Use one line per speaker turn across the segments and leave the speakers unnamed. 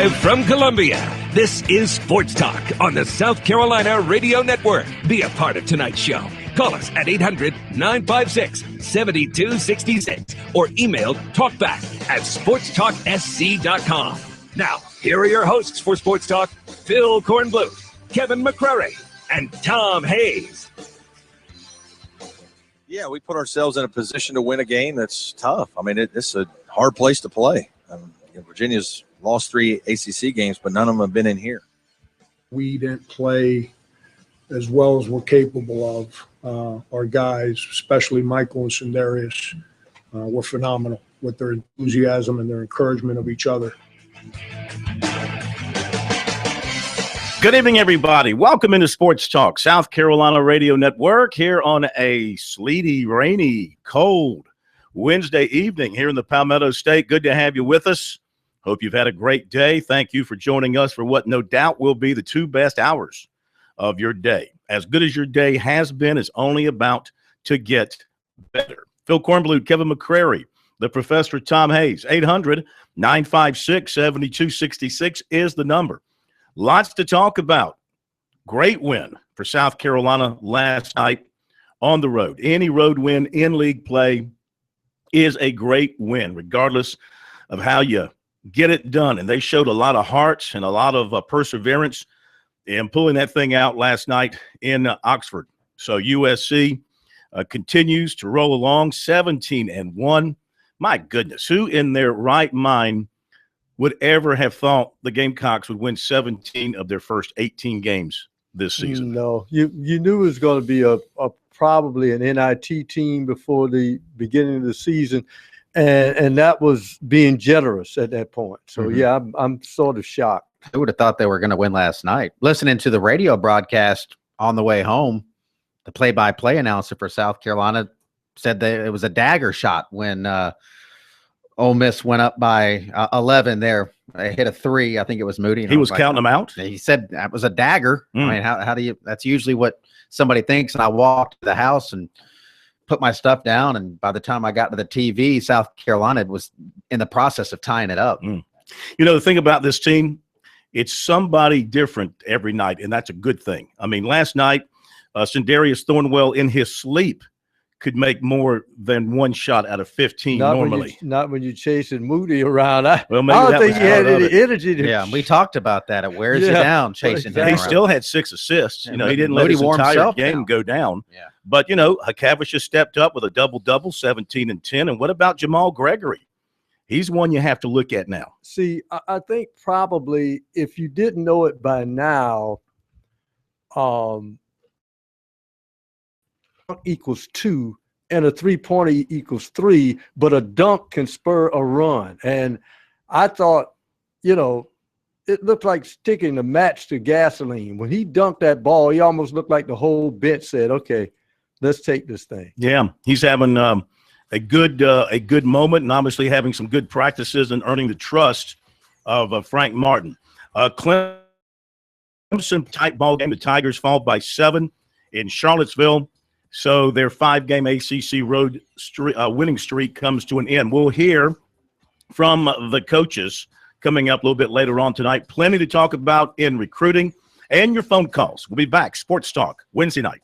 Live from Columbia, this is Sports Talk on the South Carolina Radio Network. Be a part of tonight's show. Call us at 800-956-7266 or email talkback@sportstalksc.com. Now, here are your hosts for Sports Talk, Phil Kornbluth, Kevin McCrary, and Tom Hayes.
Yeah, we put ourselves in a position to win a game that's tough. I mean, it's a hard place to play. Virginia's lost 3 ACC games, but none of them have been in here.
We didn't play as well as we're capable of. Our guys, especially Michael and Sindarius, were phenomenal with their enthusiasm and their encouragement of each other.
Good evening, everybody. Welcome into Sports Talk, South Carolina Radio Network, here on a sleety, rainy, cold Wednesday evening here in the Palmetto State. Good to have you with us. Hope you've had a great day. Thank you for joining us for what no doubt will be the 2 best hours of your day. As good as your day has been, is only about to get better. Phil Kornbluth, Kevin McCrary, the Professor Tom Hayes. 800-956-7266 is the number. Lots to talk about. Great win for South Carolina last night on the road. Any road win in league play is a great win, regardless of how you get it done. And they showed a lot of heart and a lot of perseverance in pulling that thing out last night in Oxford. So USC continues to roll along, 17-1. My goodness, who in their right mind would ever have thought the Gamecocks would win 17 of their first 18 games this season?
No, you knew it was going to be a probably an NIT team before the beginning of the season, and that was being generous at that point. So yeah, I'm sort of shocked.
Who would have thought they were going to win last night? Listening to the radio broadcast on the way home, the play-by-play announcer for South Carolina said that it was a dagger shot when Ole Miss went up by 11 there. They hit a 3. I think it was Moody.
He was counting them out?
He said that was a dagger. I mean, how do you – that's usually what somebody thinks. And I walked to the house and put my stuff down, and by the time I got to the TV, South Carolina was in the process of tying it up.
You know, the thing about this team, it's somebody different every night, and that's a good thing. I mean, last night, Sindarius Thornwell in his sleep could make more than one shot out of 15 normally.
Not when you're chasing Moody around. I
don't
think he had any energy to.
Yeah, we talked about that. It wears you down chasing him.
He still had 6 assists. You know, he didn't
Moody
let his entire game
down.
go down.
Yeah.
But, you know, Hakavich has stepped up with a double-double, 17 and 10. And what about Jamal Gregory? He's one you have to look at now.
See, I think probably if you didn't know it by now, equals 2 and a 3-pointer equals 3, but a dunk can spur a run. And I thought, you know, it looked like sticking a match to gasoline. When he dunked that ball, he almost looked like the whole bench said, okay, let's take this thing.
Yeah, he's having a good moment, and obviously having some good practices and earning the trust of Frank Martin. Clemson tight ball game. The Tigers fall by 7 in Charlottesville. So their 5-game ACC road winning streak comes to an end. We'll hear from the coaches coming up a little bit later on tonight. Plenty to talk about in recruiting and your phone calls. We'll be back. Sports Talk Wednesday night.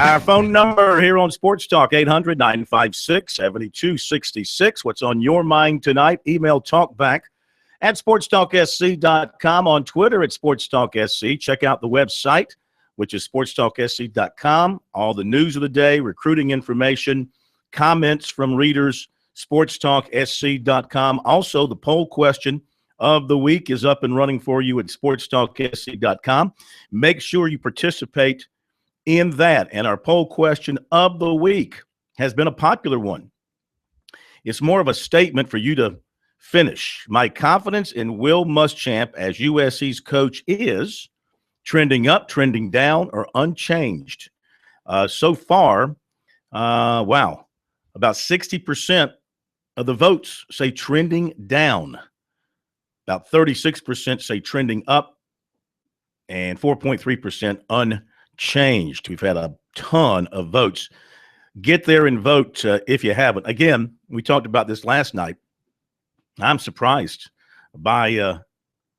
Our phone number here on Sports Talk, 800-956-7266. What's on your mind tonight? Email talkback at sportstalksc.com, on Twitter at sportstalksc. Check out the website, which is sportstalksc.com. All the news of the day, recruiting information, comments from readers, sportstalksc.com. Also, the poll question of the week is up and running for you at sportstalksc.com. Make sure you participate in that. And our poll question of the week has been a popular one. It's more of a statement for you to finish. My confidence in Will Muschamp as USC's coach is trending up, trending down, or unchanged. So far, about 60% of the votes say trending down. About 36% say trending up, and 4.3% unchanged. We've had a ton of votes. Get there and vote if you haven't. Again, we talked about this last night. I'm surprised by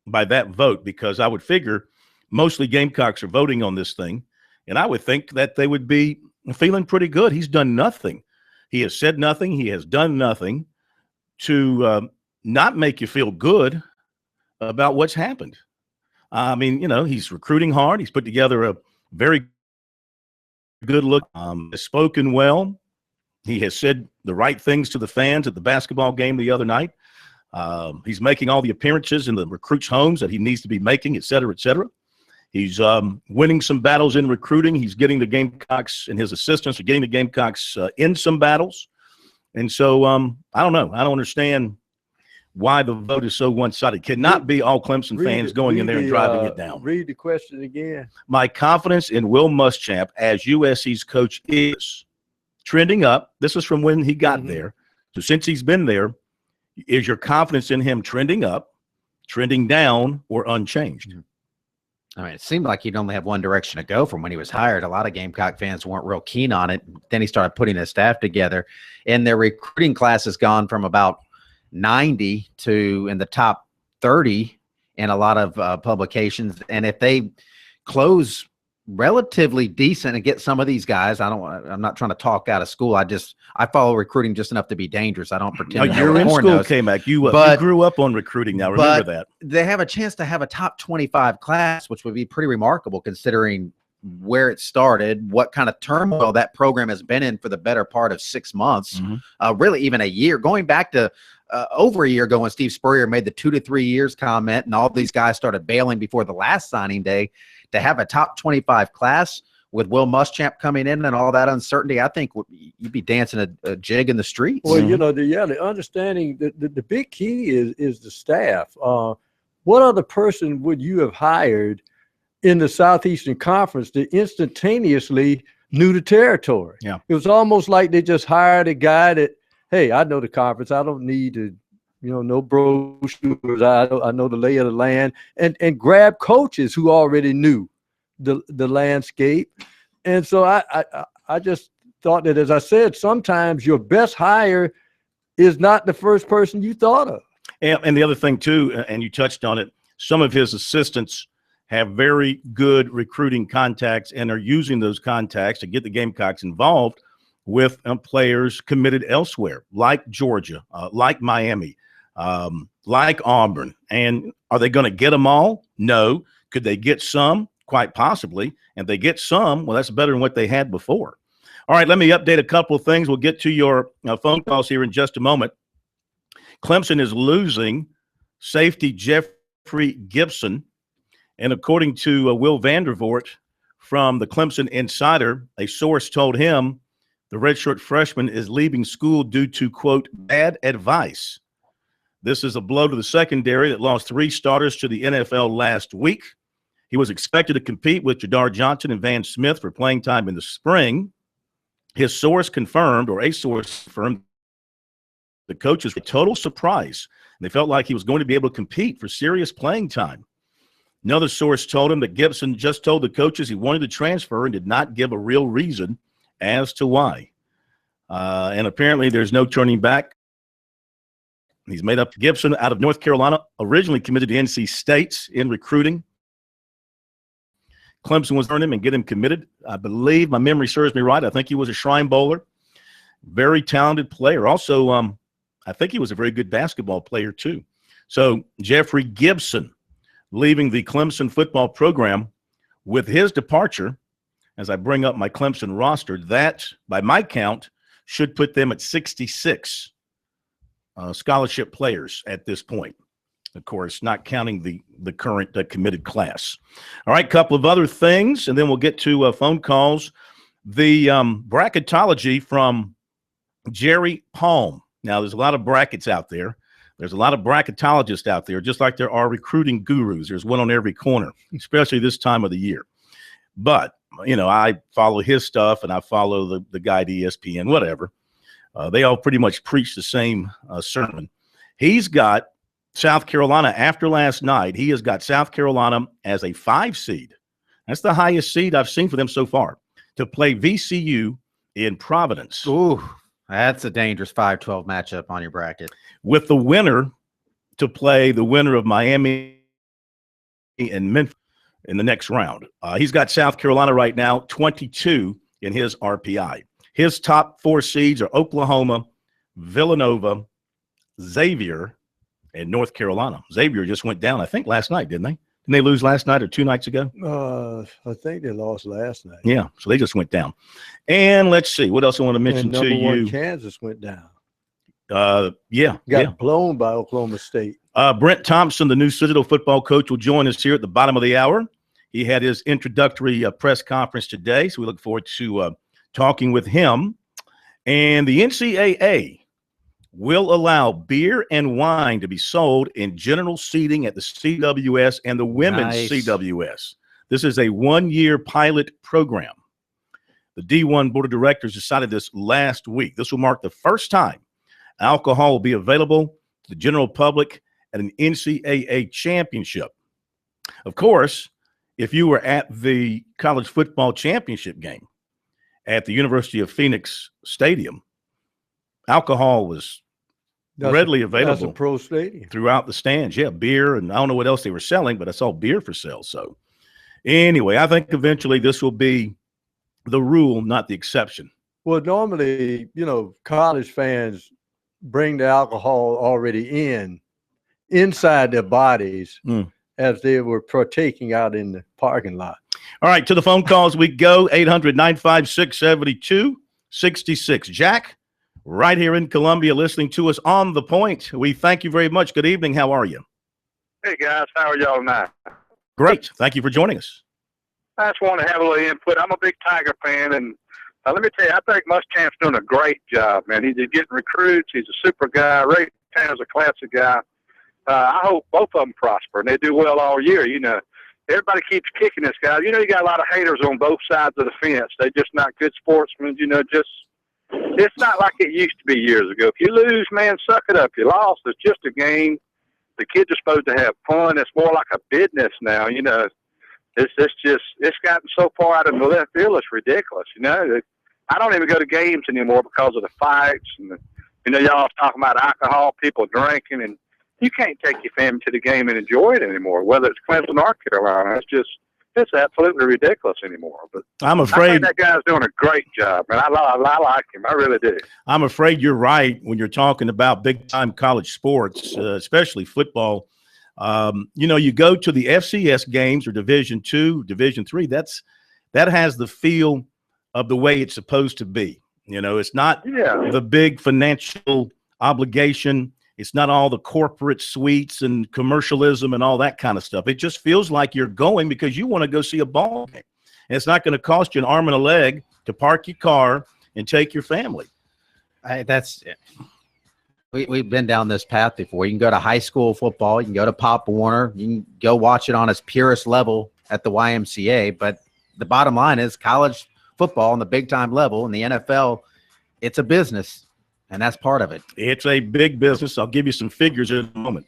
that vote, because I would figure mostly Gamecocks are voting on this thing, and I would think that they would be feeling pretty good. He's done nothing. He has said nothing. He has done nothing to not make you feel good about what's happened. I mean, he's recruiting hard. He's put together a very good look, has spoken well. He has said the right things to the fans at the basketball game the other night. He's making all the appearances in the recruits' homes that he needs to be making, et cetera, et cetera. He's winning some battles in recruiting. He's getting the Gamecocks, and his assistants are getting the Gamecocks in some battles. And so I don't know. I don't understand why the vote is so one-sided. It cannot be all Clemson fans going in there and driving it down.
Read the question again.
My confidence in Will Muschamp as USC's coach is trending up. This is from when he got there. So since he's been there, is your confidence in him trending up, trending down, or unchanged?
I mean, it seemed like he'd only have one direction to go from when he was hired. A lot of Gamecock fans weren't real keen on it. Then he started putting his staff together, and their recruiting class has gone from about 90 to in the top 30 in a lot of publications. And if they close relatively decent and get some of these guys, I'm not trying to talk out of school. I follow recruiting just enough to be dangerous. I don't pretend.
You're in school, K-Mac. You grew up on recruiting now. Remember that.
They have a chance to have a top 25 class, which would be pretty remarkable considering where it started, what kind of turmoil that program has been in for the better part of 6 months, really even a year, going back to over a year ago when Steve Spurrier made the 2 to 3 years comment and all these guys started bailing before the last signing day. To have a top 25 class with Will Muschamp coming in and all that uncertainty, I think you'd be dancing a jig in the streets.
Well, the understanding, the big key is the staff. What other person would you have hired in the Southeastern Conference that instantaneously knew the territory?
Yeah.
It was almost like they just hired a guy that, hey, I know the conference. I don't need to, no brochures. I know the lay of the land, and grab coaches who already knew the landscape. And so I just thought that, as I said, sometimes your best hire is not the first person you thought of.
And the other thing too, and you touched on it, some of his assistants have very good recruiting contacts and are using those contacts to get the Gamecocks involved with players committed elsewhere, like Georgia, like Miami, like Auburn. And are they going to get them all? No. Could they get some? Quite possibly. And they get some, well, that's better than what they had before. All right, let me update a couple of things. We'll get to your phone calls here in just a moment. Clemson is losing safety Jeffrey Gibson. And according to Will Vandervoort from the Clemson Insider, a source told him the redshirt freshman is leaving school due to, quote, bad advice. This is a blow to the secondary that lost 3 starters to the NFL last week. He was expected to compete with Jadar Johnson and Van Smith for playing time in the spring. His source confirmed, or a source confirmed, the coach is a total surprise. And they felt like he was going to be able to compete for serious playing time. Another source told him that Gibson just told the coaches he wanted to transfer and did not give a real reason as to why. And apparently there's no turning back. He's made up. Gibson out of North Carolina, originally committed to NC State in recruiting. Clemson was earning him and get him committed. I believe my memory serves me right. I think he was a Shrine Bowler, very talented player. Also, I think he was a very good basketball player too. So Jeffrey Gibson leaving the Clemson football program with his departure. As I bring up my Clemson roster, that by my count should put them at 66 scholarship players at this point. Of course, not counting the current committed class. All right, couple of other things, and then we'll get to phone calls. The bracketology from Jerry Palm. Now, there's a lot of brackets out there. There's a lot of bracketologists out there, just like there are recruiting gurus. There's one on every corner, especially this time of the year. But, you know, I follow his stuff, and I follow the guy at ESPN, whatever. They all pretty much preach the same sermon. He's got South Carolina, after last night, he has got South Carolina as a 5 seed. That's the highest seed I've seen for them so far, to play VCU in Providence.
Ooh, that's a dangerous 5-12 matchup on your bracket.
With the winner to play the winner of Miami and Memphis in the next round. He's got South Carolina right now, 22 in his RPI. His top 4 seeds are Oklahoma, Villanova, Xavier, and North Carolina. Xavier just went down, I think, last night, didn't they? Didn't they lose last night or 2 nights ago?
I think they lost last night.
Yeah, so they just went down. And let's see, what else I want to mention
And
to you.
Kansas went down.
Got
blown by Oklahoma State.
Brent Thompson, the new Citadel football coach, will join us here at the bottom of the hour. He had his introductory press conference today, so we look forward to talking with him. And the NCAA will allow beer and wine to be sold in general seating at the CWS and the women's CWS. This is a 1-year pilot program. The D1 Board of Directors decided this last week. This will mark the first time alcohol will be available to the general public at an NCAA championship. Of course, if you were at the college football championship game at the University of Phoenix Stadium, alcohol was readily available.
That's a pro stadium.
Throughout the stands. Yeah, beer, and I don't know what else they were selling, but I saw beer for sale. So anyway, I think eventually this will be the rule, not the exception.
Well, normally, you know, college fans bring the alcohol already inside their bodies as they were partaking out in the parking lot.
All right, to the phone calls we go. 800-956-7266. Jack, right here in Columbia, listening to us on The Point. We thank you very much. Good evening. How are you?
Hey, guys. How are y'all tonight?
Great. Thank you for joining us.
I just want to have a little input. I'm a big Tiger fan, and let me tell you, I think Muschamp's doing a great job, man. He's getting recruits. He's a super guy. Ray Tanner's a classic guy. I hope both of them prosper, and they do well all year. You know, everybody keeps kicking this guy. You know, you got a lot of haters on both sides of the fence. They're just not good sportsmen. You know, it's not like it used to be years ago. If you lose, man, suck it up. You lost. It's just a game. The kids are supposed to have fun. It's more like a business now. You know, it's gotten so far out of the left field. It's ridiculous. You know, I don't even go to games anymore because of the fights and y'all talking about alcohol, people drinking, and you can't take your family to the game and enjoy it anymore, whether it's Clemson or Carolina. It's absolutely ridiculous anymore. But
I'm afraid
I think that guy's doing a great job, and I like him. I really do.
I'm afraid you're right when you're talking about big-time college sports, especially football. You go to the FCS games or Division II, Division III. That has the feel of the way it's supposed to be. You know, it's not the big financial obligation. It's not all the corporate suites and commercialism and all that kind of stuff. It just feels like you're going because you want to go see a ball game. And it's not going to cost you an arm and a leg to park your car and take your family.
We've been down this path before. You can go to high school football. You can go to Pop Warner. You can go watch it on its purest level at the YMCA. But the bottom line is college football on the big-time level in the NFL, it's a business. And that's part of it.
It's a big business. I'll give you some figures in a moment.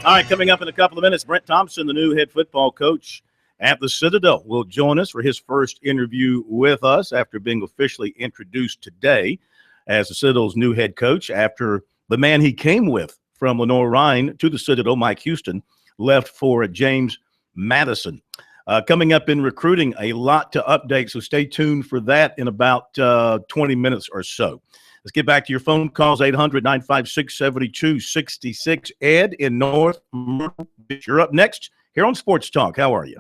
All right, coming up in a couple of minutes, Brent Thompson, the new head football coach at the Citadel, will join us for his first interview with us after being officially introduced today as the Citadel's new head coach after the man he came with from Lenoir-Rhyne to the Citadel, Mike Houston, left for James Madison. Coming up in recruiting, a lot to update, so stay tuned for that in about 20 minutes or so. Let's get back to your phone calls, 800-956-7266. Ed in North Myrtle Beach, you're up next here on Sports Talk. How are you?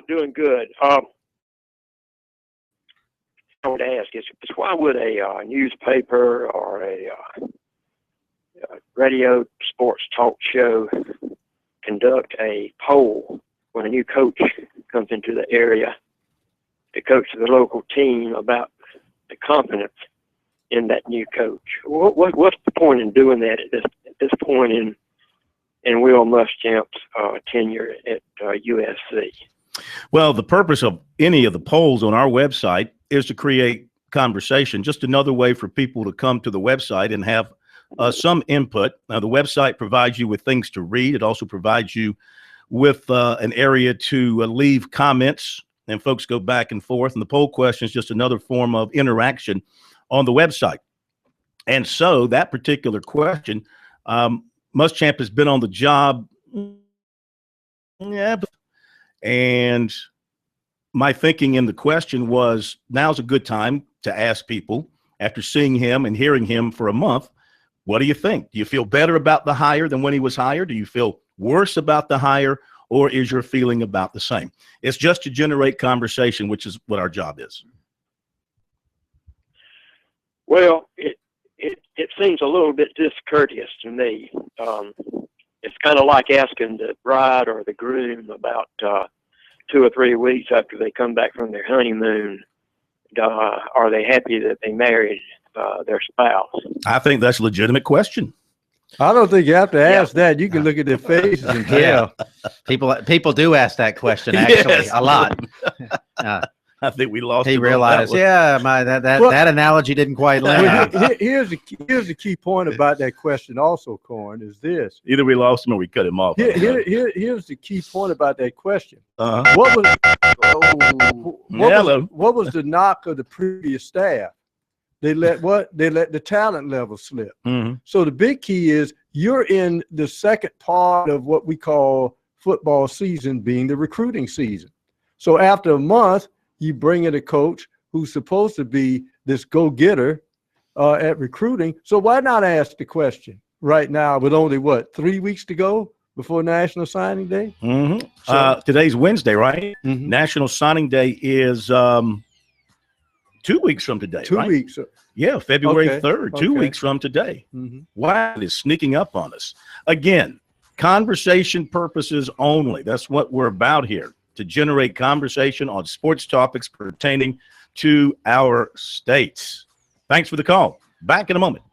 Doing good. I would ask is why would a newspaper or a radio sports talk show conduct a poll when a new coach comes into the area to coach the local team about the confidence in that new coach? What's the point in doing that at this point in Will Muschamp's tenure at USC?
Well, the purpose of any of the polls on our website is to create conversation, just another way for people to come to the website and have some input. Now, the website provides you with things to read. It also provides you with an area to leave comments, and folks go back and forth. And the poll question is just another form of interaction on the website. And so that particular question, Muschamp has been on the job, and my thinking in the question was, now's a good time to ask people, after seeing him and hearing him for a month, what do you think? Do you feel better about the hire than when he was hired? Do you feel worse about the hire, or is your feeling about the same? It's just to generate conversation, which is what our job is.
Well, it seems a little bit discourteous to me. It's kind of like asking the bride or the groom about 2 or 3 weeks after they come back from their honeymoon, are they happy that they married their spouse?
I think that's a legitimate question.
I don't think you have to ask that. You can look at their faces and tell.
People do ask that question, actually,
Yes.
a lot.
I think we lost.
He realized, that analogy didn't quite land.
Well, here's the key point about that question also, Corn, is this.
Either we lost him or we cut him off.
Here's the key point about that question.
Uh-huh.
What was the knock of the previous staff? They let the talent level slip.
Mm-hmm.
So the big key is you're in the second part of what we call football season, being the recruiting season. So after a month, you bring in a coach who's supposed to be this go-getter at recruiting. So why not ask the question right now with only 3 weeks to go before National Signing Day?
Mm-hmm.
So,
today's Wednesday, right?
Mm-hmm.
National Signing Day is 2 weeks from today.
2
right?
weeks.
Yeah, February
Okay.
3rd, 2
Okay.
weeks from today.
Mm-hmm.
Wow, it is sneaking up on us. Again, conversation purposes only. That's what we're about here, to generate conversation on sports topics pertaining to our states. Thanks for the call. Back in a moment.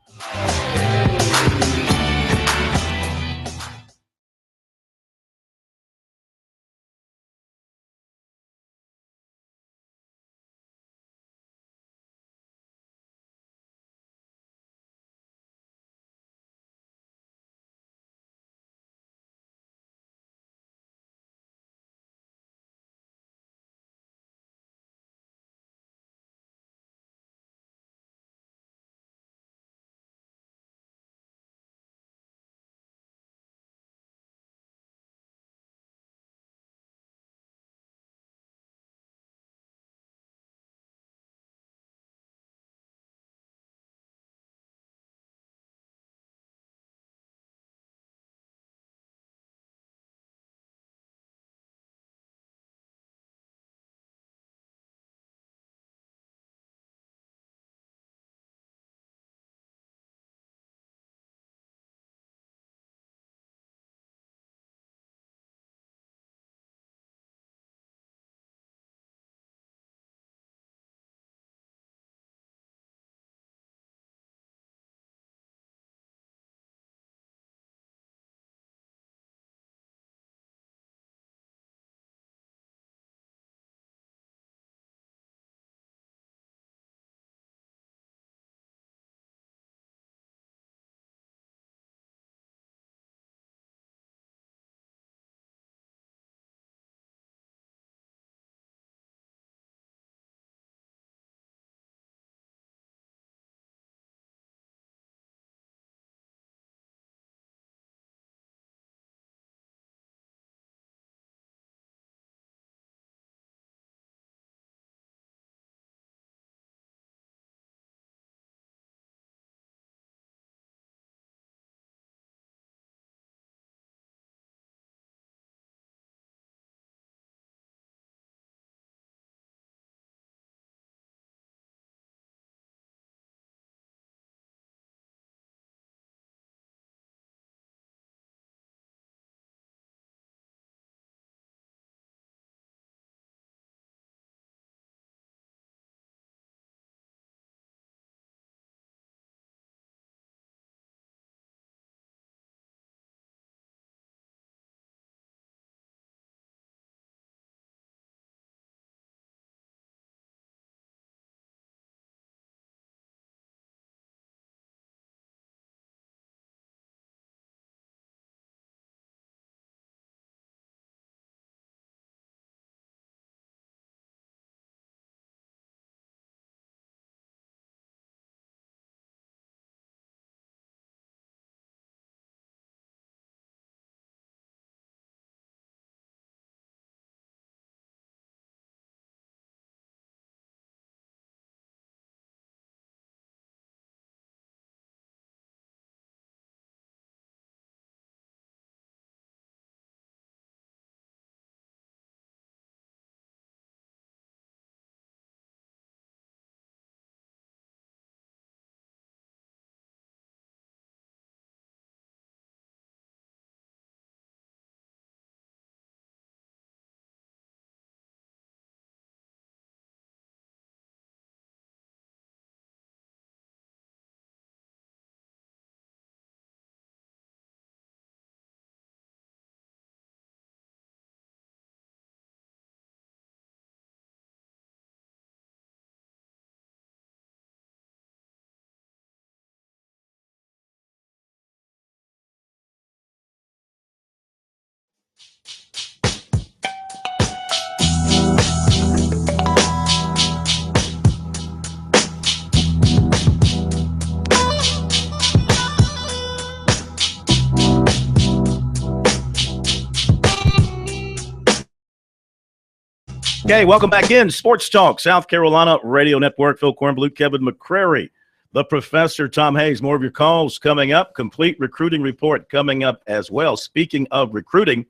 Okay, welcome back in. Sports Talk, South Carolina Radio Network. Phil Kornbluth, Kevin McCrary, the Professor, Tom Hayes. More of your calls coming up. Complete recruiting report coming up as well. Speaking of recruiting,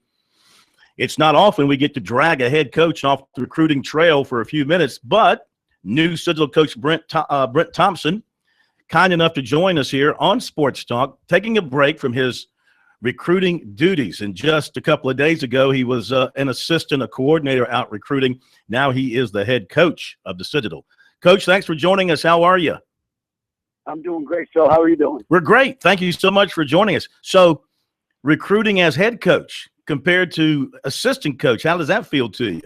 it's not often we get to drag a head coach off the recruiting trail for a few minutes, but new Citadel coach Brent Thompson, kind enough to join us here on Sports Talk, taking a break from his recruiting duties. And just a couple of days ago, he was an assistant, a coordinator out recruiting. Now he is the head coach of the Citadel. Coach, thanks for joining us. How are you?
I'm doing great, Phil. How are you doing?
We're great. Thank you so much for joining us. So, recruiting as head coach compared to assistant coach, how does that feel to you?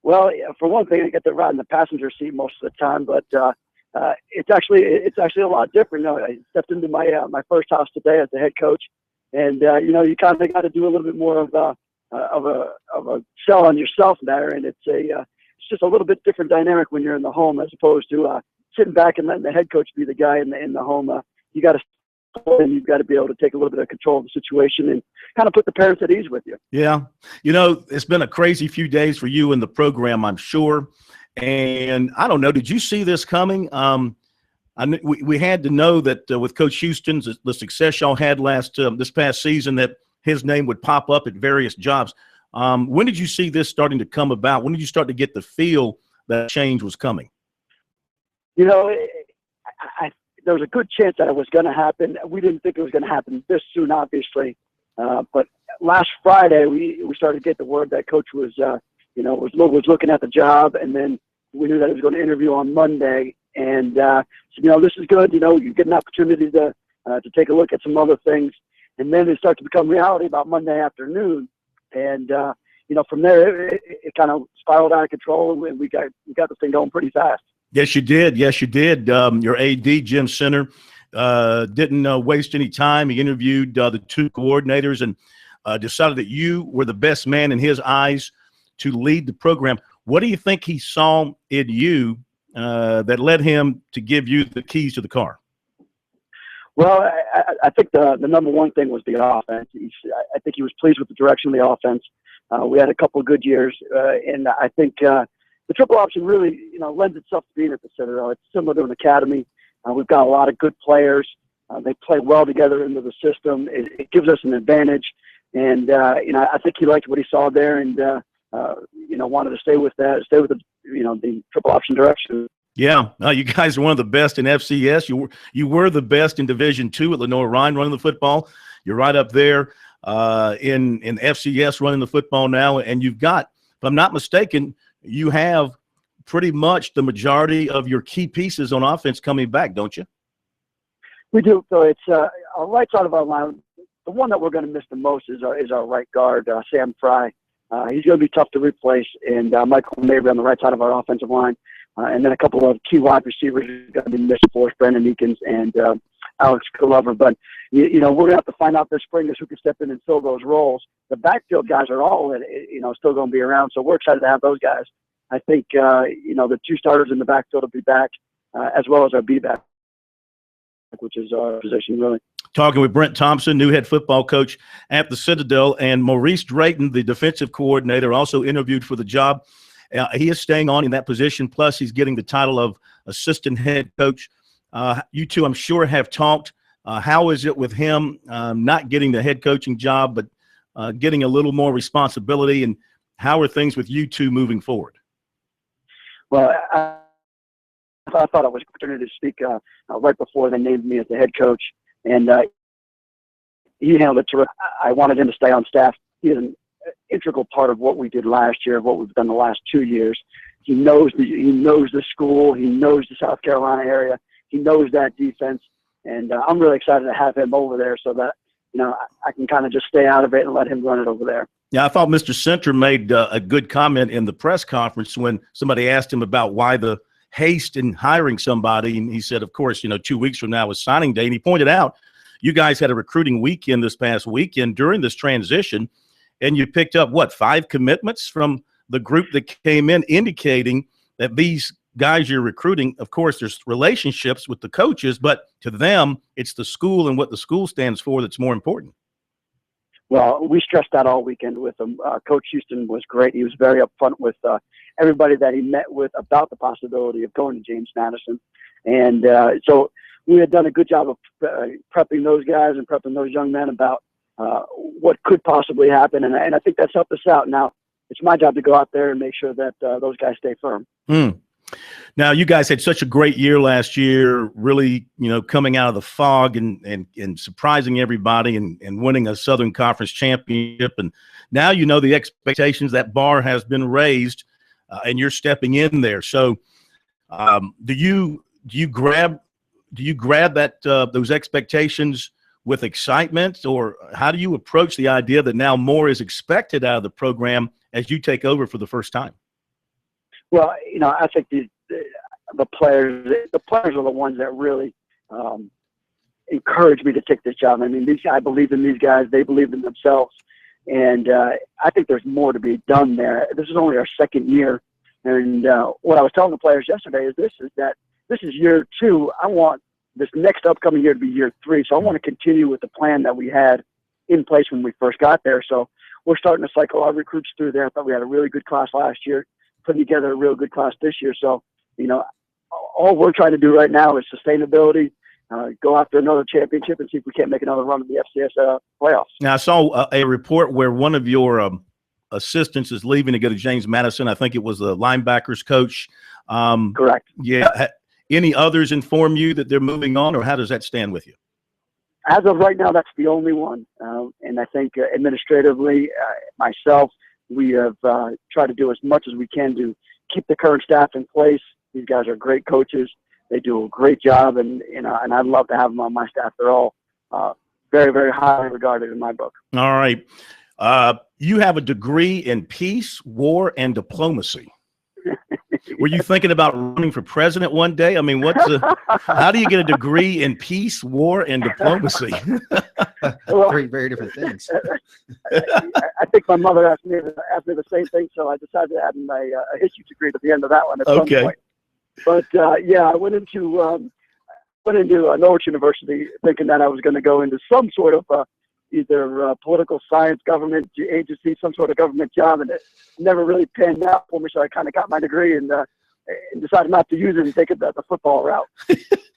Well, for one thing, I get to ride in the passenger seat most of the time, but it's actually a lot different. You know, I stepped into my first house today as the head coach, and you know, you kind of got to do a little bit more of a sell on yourself there, and it's just a little bit different dynamic when you're in the home as opposed to sitting back and letting the head coach be the guy in the home. You got to. And you've got to be able to take a little bit of control of the situation and kind of put the parents at ease with you.
Yeah. You know, it's been a crazy few days for you in the program, I'm sure. And I don't know, did you see this coming? We had to know that with Coach Houston, the success y'all had this past season, that his name would pop up at various jobs. When did you see this starting to come about? When did you start to get the feel that change was coming?
You know, there was a good chance that it was going to happen. We didn't think it was going to happen this soon, obviously. But last Friday, we started to get the word that Coach was looking at the job, and then we knew that he was going to interview on Monday. And so, you know, this is good. You know, you get an opportunity to take a look at some other things, and then it starts to become reality about Monday afternoon. And you know, from there, it kind of spiraled out of control, and we got this thing going pretty fast.
Yes, you did. Yes, you did. Your AD, Jim Center, didn't waste any time. He interviewed the two coordinators and decided that you were the best man in his eyes to lead the program. What do you think he saw in you that led him to give you the keys to the car?
Well, I think the number one thing was the offense. I think he was pleased with the direction of the offense. We had a couple of good years, and I think the triple option really, you know, lends itself to being at the Citadel. It's similar to an academy. We've got a lot of good players. They play well together into the system. It gives us an advantage. And, you know, I think he liked what he saw there and, you know, wanted to stay with the, you know, the triple option direction.
Yeah, you guys are one of the best in FCS. You were the best in Division II at Lenoir-Rhyne running the football. You're right up there in FCS running the football now. And you've got, if I'm not mistaken, you have pretty much the majority of your key pieces on offense coming back, don't you?
We do. So it's our right side of our line. The one that we're going to miss the most is our right guard, Sam Fry. He's going to be tough to replace, and Michael Mabry on the right side of our offensive line. And then a couple of key wide receivers are going to be missing for us, Brandon Eakins and Alex Glover. But, you know, we're going to have to find out this spring who can step in and fill those roles. The backfield guys are all, you know, still going to be around, so we're excited to have those guys. I think, you know, the two starters in the backfield will be back, as well as our B-back, which is our position, really.
Talking with Brent Thompson, new head football coach at the Citadel, and Maurice Drayton, the defensive coordinator, also interviewed for the job. He is staying on in that position, plus he's getting the title of assistant head coach. You two, I'm sure, have talked. How is it with him not getting the head coaching job, but getting a little more responsibility, and how are things with you two moving forward?
Well, I thought it was an opportunity to speak right before they named me as the head coach, and he handled it terrific. I wanted him to stay on staff. He is an integral part of what we did last year, what we've done the last 2 years. He knows the school. He knows the South Carolina area. He knows that defense, and I'm really excited to have him over there so that, you know, I can kind of just stay out of it and let him run it over there.
Yeah, I thought Mr. Center made a good comment in the press conference when somebody asked him about why the haste in hiring somebody. And he said, of course, you know, 2 weeks from now is signing day. And he pointed out you guys had a recruiting weekend this past weekend during this transition, and you picked up, 5 commitments from the group that came in, indicating that these guys you're recruiting, of course, there's relationships with the coaches, but to them, it's the school and what the school stands for that's more important.
Well, we stressed that all weekend with him. Coach Houston was great. He was very upfront with everybody that he met with about the possibility of going to James Madison. And so we had done a good job of prepping those guys and prepping those young men about what could possibly happen. And I think that's helped us out. Now, it's my job to go out there and make sure that those guys stay firm.
Now, you guys had such a great year last year, really, coming out of the fog and surprising everybody and winning a Southern Conference championship. And now, the expectations, that bar has been raised and you're stepping in there. So do you grab that those expectations with excitement, or how do you approach the idea that now more is expected out of the program as you take over for the first time?
Well, I think the players are the ones that really encouraged me to take this job. I mean, I believe in these guys. They believe in themselves. And I think there's more to be done there. This is only our second year. And what I was telling the players yesterday is that this is year 2. I want this next upcoming year to be year 3. So I want to continue with the plan that we had in place when we first got there. So we're starting to cycle our recruits through there. I thought we had a really good class last year, putting together a real good class this year. So, all we're trying to do right now is sustainability, go after another championship and see if we can't make another run in the FCS playoffs.
Now, I saw a report where one of your assistants is leaving to go to James Madison. I think it was the linebackers coach.
Correct.
Yeah. Any others inform you that they're moving on, or how does that stand with you?
As of right now, that's the only one. And I think administratively, myself, we have tried to do as much as we can to keep the current staff in place. These guys are great coaches. They do a great job, and I'd love to have them on my staff. They're all very, very highly regarded in my book. All
right. You have a degree in peace, war, and diplomacy. Were you thinking about running for president one day? I mean, how do you get a degree in peace, war, and diplomacy?
Well, 3 very different things.
I think my mother asked me the same thing, so I decided to add a history degree at the end of that one at some point. But I went into Norwich University thinking that I was going to go into some sort of either political science, government agency, some sort of government job, and it never really panned out for me. So I kind of got my degree and decided not to use it and take it the football route.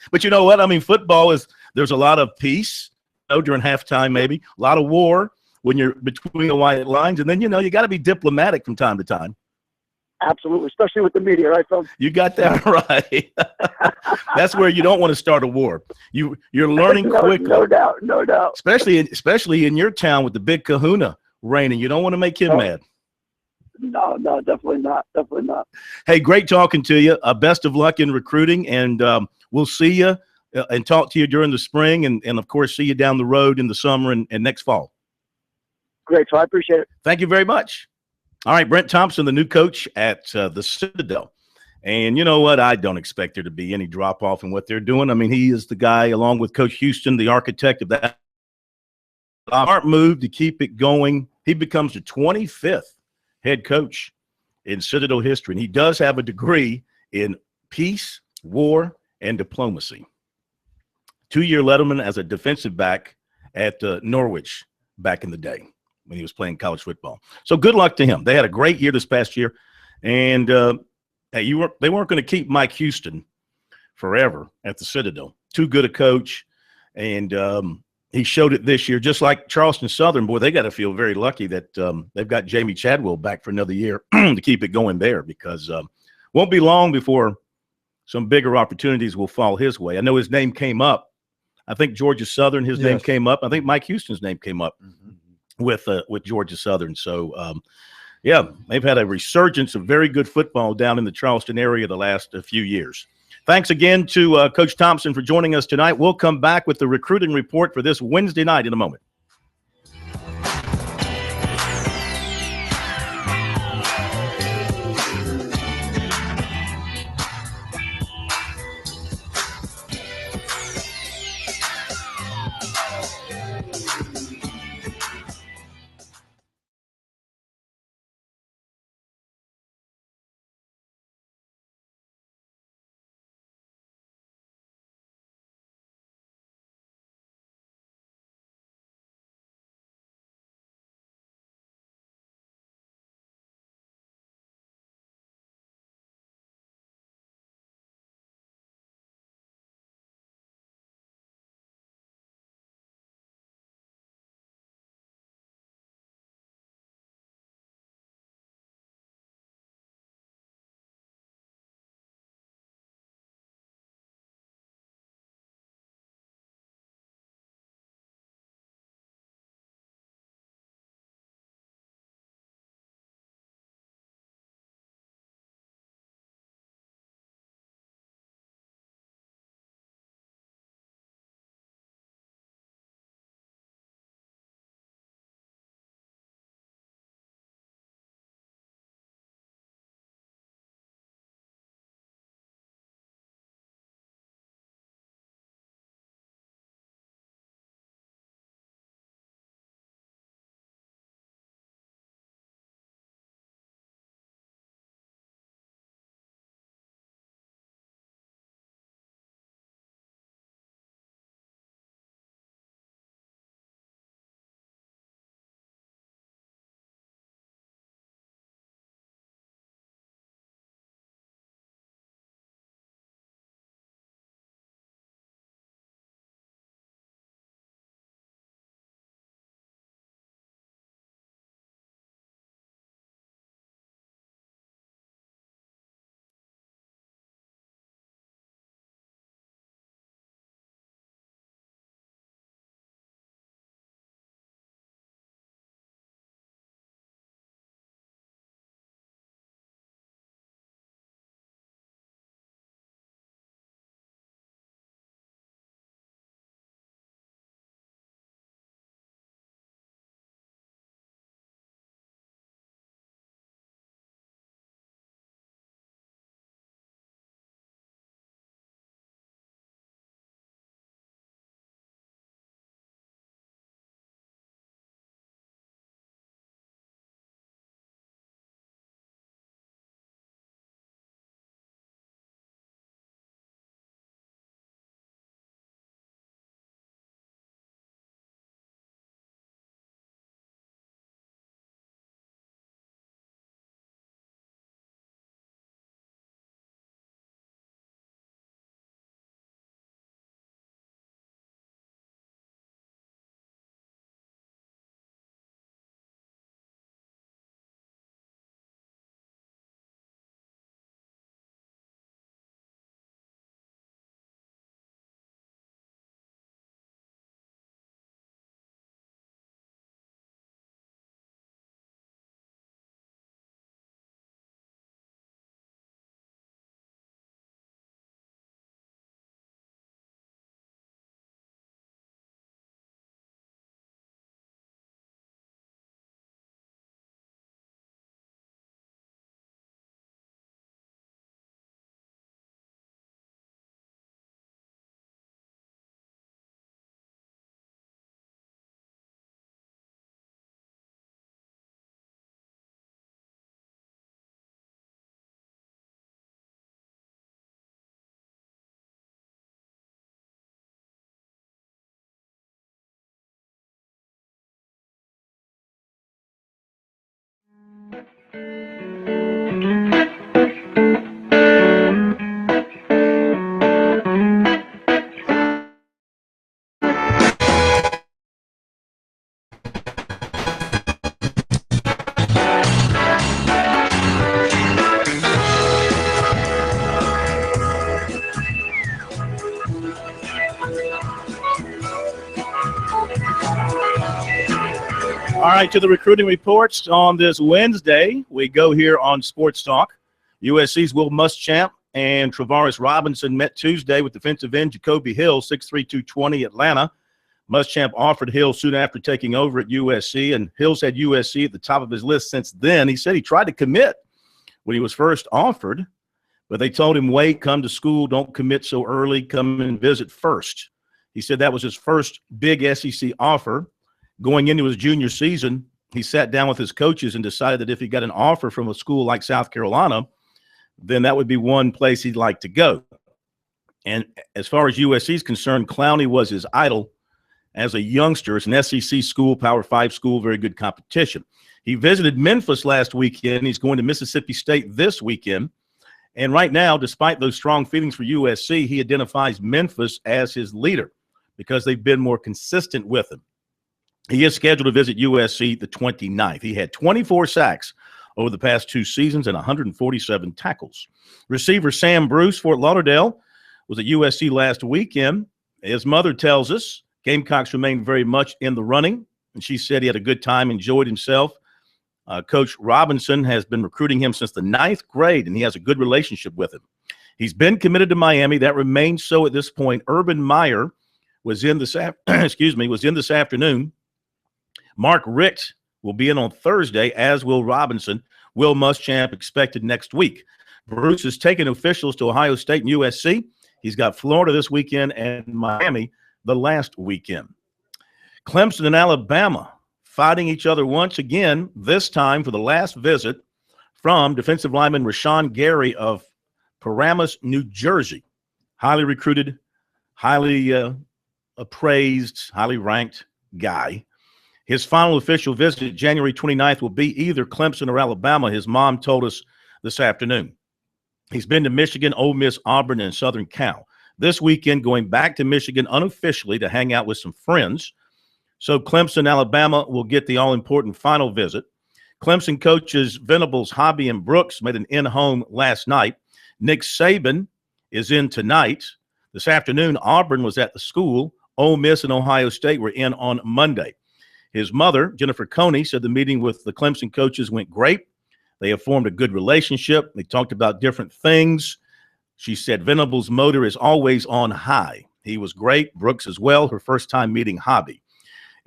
But you know what? I mean, there's a lot of peace, during halftime, maybe a lot of war when you're between the white lines, and then you got to be diplomatic from time to time.
Absolutely, especially with the media, right, Phil?
You got that right. That's where you don't want to start a war. You're learning quickly.
No doubt.
Especially in your town with the big kahuna reigning. You don't want to make him mad.
No, definitely not.
Hey, great talking to you. Best of luck in recruiting, and we'll see you and talk to you during the spring, and of course, see you down the road in the summer and next fall.
Great, so I appreciate it.
Thank you very much. All right, Brent Thompson, the new coach at the Citadel. And you know what? I don't expect there to be any drop-off in what they're doing. I mean, he is the guy, along with Coach Houston, the architect of that smart move to keep it going. He becomes the 25th head coach in Citadel history, and he does have a degree in peace, war, and diplomacy. 2-year Letterman as a defensive back at Norwich back in the day when he was playing college football. So good luck to him. They had a great year this past year, and they weren't going to keep Mike Houston forever at the Citadel. Too good a coach, and he showed it this year. Just like Charleston Southern, boy, they got to feel very lucky that they've got Jamie Chadwell back for another year to keep it going there, because won't be long before some bigger opportunities will fall his way. I know his name came up. I think Georgia Southern, his name came up. I think Mike Houston's name came up with Georgia Southern. So, they've had a resurgence of very good football down in the Charleston area the last few years. Thanks again to Coach Thompson for joining us tonight. We'll come back with the recruiting report for this Wednesday night in a moment. right, to the recruiting reports on this Wednesday. We go here on Sports Talk. USC's Will Muschamp and Travaris Robinson met Tuesday with defensive end Jacoby Hill, 6'3", 220, Atlanta. Muschamp offered Hill soon after taking over at USC, and Hill's had USC at the top of his list since then. He said he tried to commit when he was first offered, but they told him, wait, come to school, don't commit so early, come and visit first. He said that was his first big SEC offer. Going into his junior season, he sat down with his coaches and decided that if he got an offer from a school like South Carolina, then that would be one place he'd like to go. And as far as USC is concerned, Clowney was his idol as a youngster. It's an SEC school, Power 5 school, very good competition. He visited Memphis last weekend. He's going to Mississippi State this weekend. And right now, despite those strong feelings for USC, he identifies Memphis as his leader because they've been more consistent with him. He is scheduled to visit USC the 29th. He had 24 sacks over the past 2 seasons and 147 tackles. Receiver Sam Bruce, Fort Lauderdale, was at USC last weekend. His mother tells us Gamecocks remain very much in the running, and she said he had a good time, enjoyed himself. Coach Robinson has been recruiting him since the 9th grade, and he has a good relationship with him. He's been committed to Miami. That remains so at this point. Urban Meyer was in this afternoon. Mark Richt will be in on Thursday, as will Robinson. Will Muschamp expected next week. Bruce is taking officials to Ohio State and USC. He's got Florida this weekend and Miami the last weekend. Clemson and Alabama fighting each other once again, this time for the last visit from defensive lineman Rashawn Gary of Paramus, New Jersey. Highly recruited, highly appraised, highly ranked guy. His final official visit, January 29th, will be either Clemson or Alabama, his mom told us this afternoon. He's been to Michigan, Ole Miss, Auburn, and Southern Cal. This weekend, going back to Michigan unofficially to hang out with some friends. So Clemson, Alabama will get the all-important final visit. Clemson coaches Venables, Hobby, and Brooks made an in-home last night. Nick Saban is in tonight. This afternoon, Auburn was at the school. Ole Miss and Ohio State were in on Monday. His mother, Jennifer Coney, said the meeting with the Clemson coaches went great. They have formed a good relationship. They talked about different things. She said Venables' motor is always on high. He was great. Brooks as well, her first time meeting Hobby.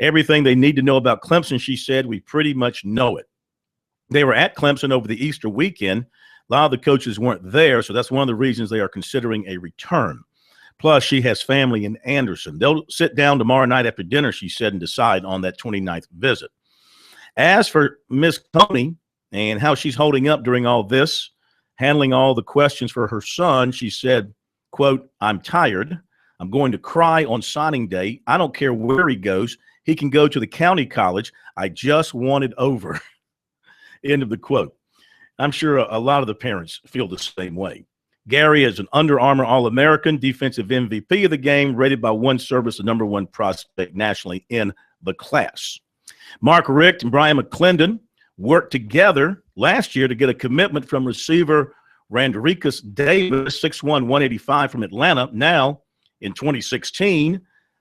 Everything they need to know about Clemson, she said, we pretty much know it. They were at Clemson over the Easter weekend. A lot of the coaches weren't there, so that's one of the reasons they are considering a return. Plus, she has family in Anderson. They'll sit down tomorrow night after dinner, she said, and decide on that 29th visit. As for Miss Coney and how she's holding up during all this, handling all the questions for her son, she said, quote, I'm tired. I'm going to cry on signing day. I don't care where he goes. He can go to the county college. I just want it over. End of the quote. I'm sure a lot of the parents feel the same way. Gary is an Under Armour All-American, defensive MVP of the game, rated by One Service, the number 1 prospect nationally in the class. Mark Richt and Brian McClendon worked together last year to get a commitment from receiver Randricus Davis, 6'1", 185 from Atlanta. Now, in 2016,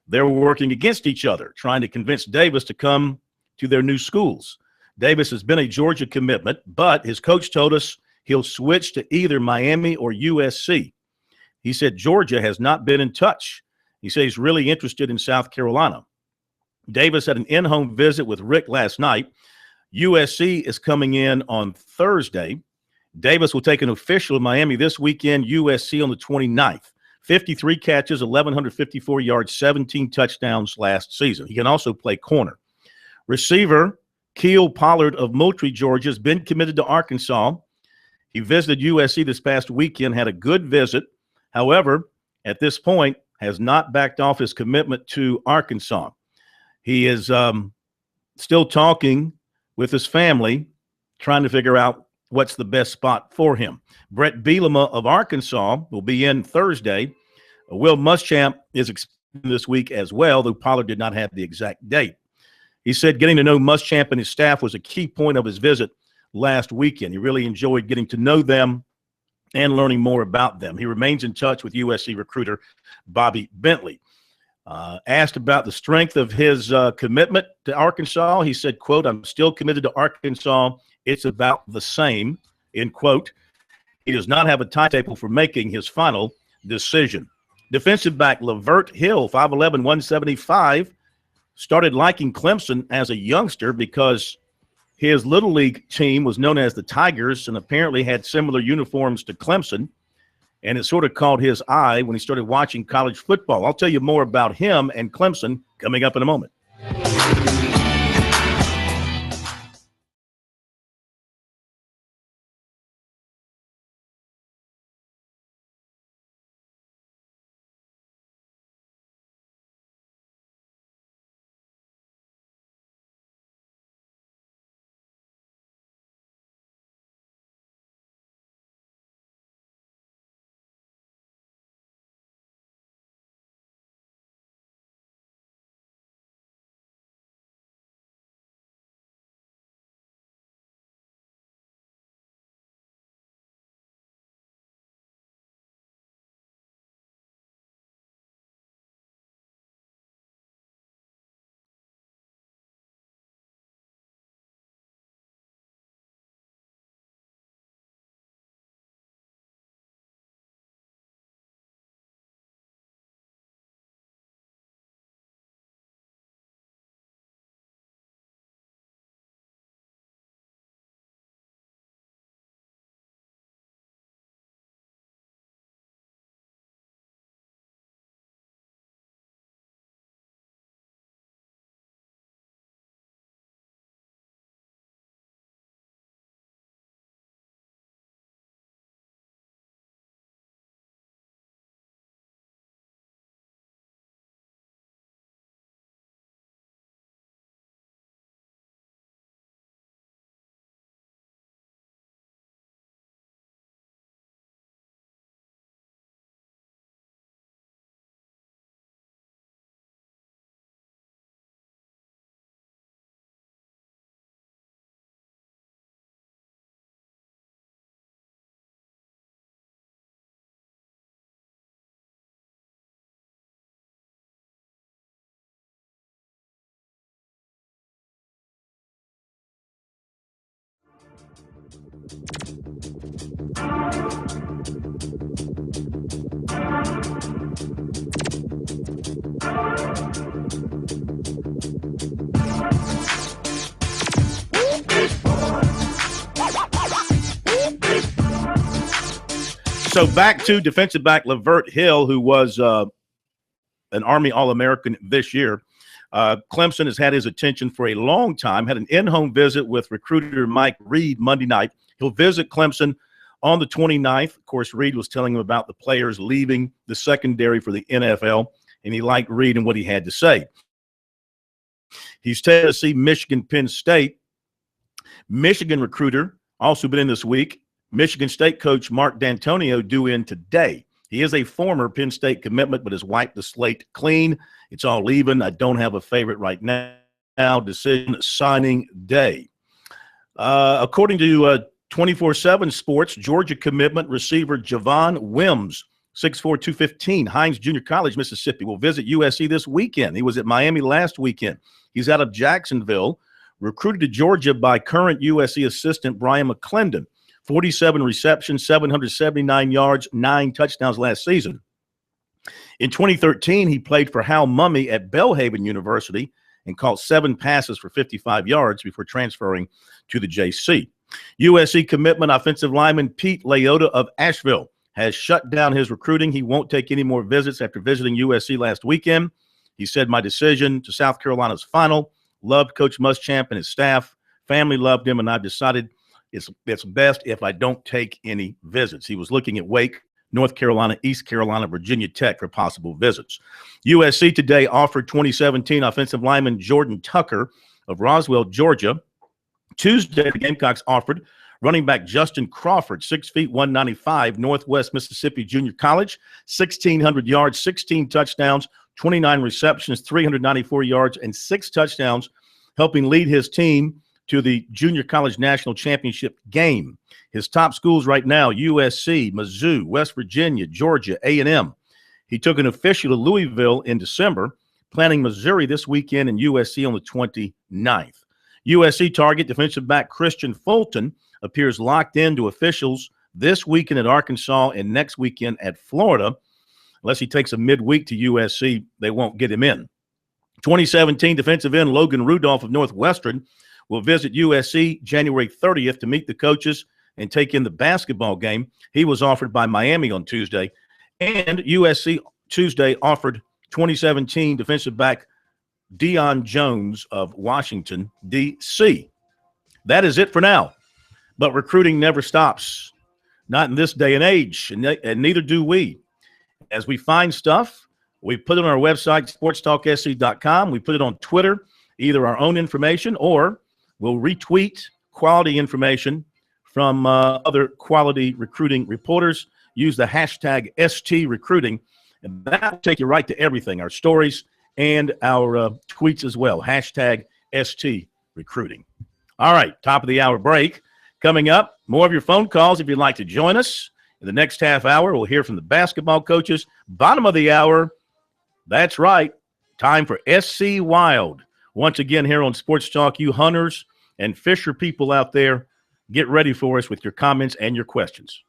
they're working against each other, trying to convince Davis to come to their new schools. Davis has been a Georgia commitment, but his coach told us he'll switch to either Miami or USC. He said Georgia has not been in touch. He said he's really interested in South Carolina. Davis had an in-home visit with Rick last night. USC is coming in on Thursday. Davis will take an official in Miami this weekend, USC on the 29th. 53 catches, 1,154 yards, 17 touchdowns last season. He can also play corner. Receiver Keel Pollard of Moultrie, Georgia, has been committed to Arkansas. He visited USC this past weekend, had a good visit. However, at this point, has not backed off his commitment to Arkansas. He is still talking with his family, trying to figure out what's the best spot for him. Brett Bielema of Arkansas will be in Thursday. Will Muschamp is expected this week as well, though Pollard did not have the exact date. He said getting to know Muschamp and his staff was a key point of his visit last weekend. He really enjoyed getting to know them and learning more about them. He remains in touch with USC recruiter Bobby Bentley. Asked about the strength of his commitment to Arkansas, he said, quote, "I'm still committed to Arkansas. It's about the same," end quote. He does not have a timetable for making his final decision. Defensive back Lavert Hill, 5'11", 175, started liking Clemson as a youngster because his Little League team was known as the Tigers and apparently had similar uniforms to Clemson. And it sort of caught his eye when he started watching college football. I'll tell you more about him and Clemson coming up in a moment. So back to defensive back Lavert Hill, who was an Army All-American this year. Clemson has had his attention for a long time, had an in-home visit with recruiter Mike Reed Monday night. He'll visit Clemson on the 29th. Of course, Reed was telling him about the players leaving the secondary for the NFL, and he liked Reed and what he had to say. He's Tennessee, Michigan, Penn State. Michigan recruiter, also been in this week. Michigan State coach Mark D'Antonio due in today. He is a former Penn State commitment, but has wiped the slate clean. It's all even. I don't have a favorite right now. Decision signing day. According to 24/7 Sports, Georgia commitment receiver Javon Wims, 6'4", 215, Hines Junior College, Mississippi, will visit USC this weekend. He was at Miami last weekend. He's out of Jacksonville, recruited to Georgia by current USC assistant Brian McClendon. 47 receptions, 779 yards, 9 touchdowns last season. In 2013, he played for Hal Mumme at Belhaven University and caught 7 passes for 55 yards before transferring to the JC. USC commitment offensive lineman Pete Leota of Asheville has shut down his recruiting. He won't take any more visits after visiting USC last weekend. He said, "My decision to South Carolina's final. Loved Coach Muschamp and his staff. Family loved him, and I've decided it's best if I don't take any visits." He was looking at Wake, North Carolina, East Carolina, Virginia Tech for possible visits. USC today offered 2017 offensive lineman Jordan Tucker of Roswell, Georgia. Tuesday, the Gamecocks offered running back Justin Crawford, 6 feet, 195, Northwest Mississippi Junior College, 1,600 yards, 16 touchdowns, 29 receptions, 394 yards, and 6 touchdowns, helping lead his team to the Junior College National Championship game. His top schools right now, USC, Mizzou, West Virginia, Georgia, A&M. He took an official to Louisville in December, planning Missouri this weekend and USC on the 29th. USC target defensive back Christian Fulton appears locked into officials this weekend at Arkansas and next weekend at Florida. Unless he takes a midweek to USC, they won't get him in. 2017 defensive end Logan Rudolph of Northwestern will visit USC January 30th to meet the coaches and take in the basketball game. He was offered by Miami on Tuesday. And USC Tuesday offered 2017 defensive back Deion Jones of Washington, D.C. That is it for now. But recruiting never stops. Not in this day and age, and neither do we. As we find stuff, we put it on our website, sportstalksc.com. We put it on Twitter, either our own information or we'll retweet quality information from other quality recruiting reporters. Use the hashtag STRecruiting, and that will take you right to everything, our stories and our tweets as well. Hashtag STRecruiting. All right, top of the hour break. Coming up, more of your phone calls if you'd like to join us. In the next half hour, we'll hear from the basketball coaches. Bottom of the hour, that's right, time for SC Wild. Once again here on Sports Talk, you hunters and fisher people out there, get ready for us with your comments and your questions.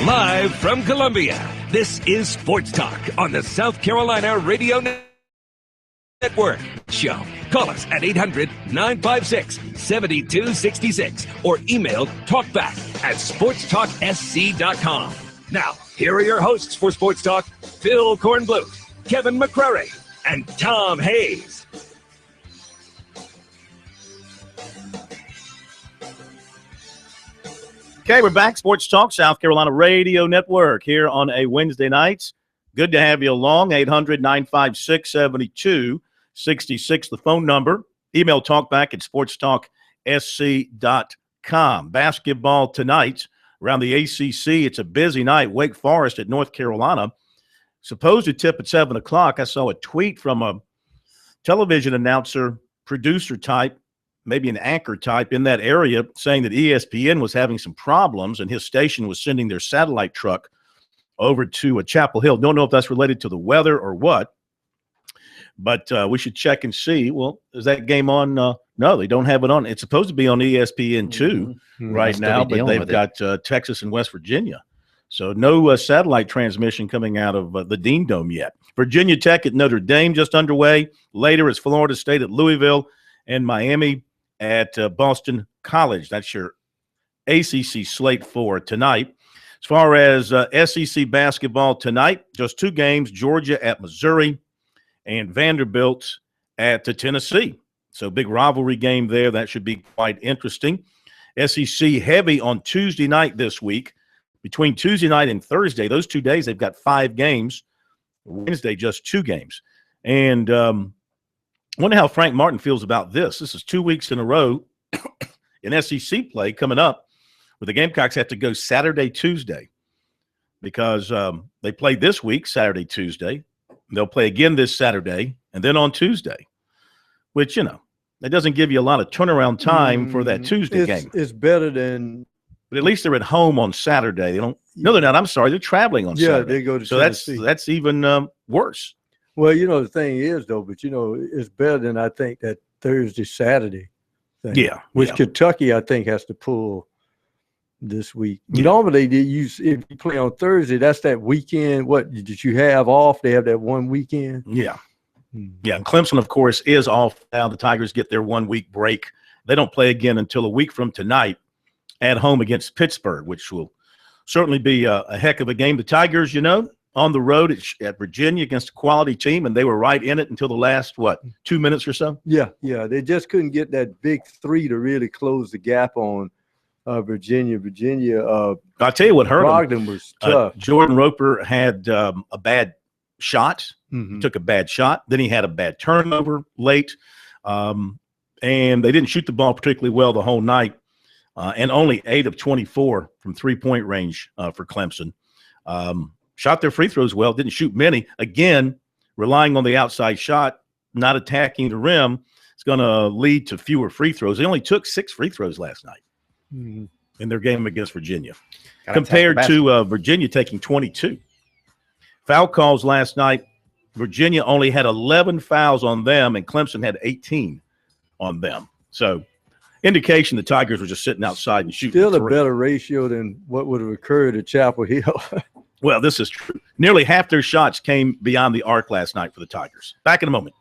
Live from Columbia, this is Sports Talk on the South Carolina Radio Network show. Call us at 800-956-7266 or email talkback@sportstalksc.com. Now, here are your hosts for Sports Talk, Phil Kornbluth, Kevin McCrary, and Tom Hayes.
Okay, we're back. Sports Talk, South Carolina Radio Network here on a Wednesday night. Good to have you along. 800-956-7266, the phone number. Email talkback@sportstalksc.com. Basketball tonight around the ACC. It's a busy night. Wake Forest at North Carolina. Supposed to tip at 7 o'clock. I saw a tweet from a television announcer, producer type, maybe an anchor type in that area, saying that ESPN was having some problems and his station was sending their satellite truck over to Chapel Hill. Don't know if that's related to the weather or what, but we should check and see. Well, is that game on? No, they don't have it on. It's supposed to be on ESPN2 right now, but they've got Texas and West Virginia. So no satellite transmission coming out of the Dean Dome yet. Virginia Tech at Notre Dame just underway. Later is Florida State at Louisville and Miami at Boston College. That's your ACC slate for tonight. As far as SEC basketball tonight, just two games, Georgia at Missouri and Vanderbilt at Tennessee. So big rivalry game there. That should be quite interesting. SEC heavy on Tuesday night this week. Between Tuesday night and Thursday, those 2 days, they've got 5 games. Wednesday, just 2 games. And I wonder how Frank Martin feels about this. This is 2 weeks in a row in SEC play coming up where the Gamecocks have to go Saturday, Tuesday because they played this week, Saturday, Tuesday. They'll play again this Saturday and then on Tuesday, which, that doesn't give you a lot of turnaround time for that Tuesday game.
It's better than –
but at least they're at home on Saturday. They don't – no, they're not. I'm sorry. They're traveling on Saturday.
Yeah, they go to
Tennessee. So that's even worse.
Well, the thing is, though, but, it's better than I think that Thursday, Saturday thing.
Yeah.
Which Kentucky, I think, has to pull this week. Yeah. Normally, if you play on Thursday, that's that weekend. What did you have off? They have that one weekend.
Yeah. Yeah. And Clemson, of course, is off now. The Tigers get their 1 week break. They don't play again until a week from tonight at home against Pittsburgh, which will certainly be a heck of a game. The Tigers, on the road at Virginia against a quality team, and they were right in it until the last, 2 minutes or so?
Yeah. They just couldn't get that big 3 to really close the gap on Virginia.
I'll tell you what hurt
Brogdon was tough.
Jordan Roper had a bad shot, took a bad shot. Then he had a bad turnover late, and they didn't shoot the ball particularly well the whole night, and only 8 of 24 from three-point range for Clemson. Shot their free throws well, didn't shoot many. Again, relying on the outside shot, not attacking the rim, it's going to lead to fewer free throws. They only took 6 free throws last night in their game against Virginia, compared to Virginia taking 22. Foul calls last night, Virginia only had 11 fouls on them, and Clemson had 18 on them. So indication the Tigers were just sitting outside and shooting.
Still a better ratio than what would have occurred at Chapel Hill.
Well, this is true. Nearly half their shots came beyond the arc last night for the Tigers. Back in a moment.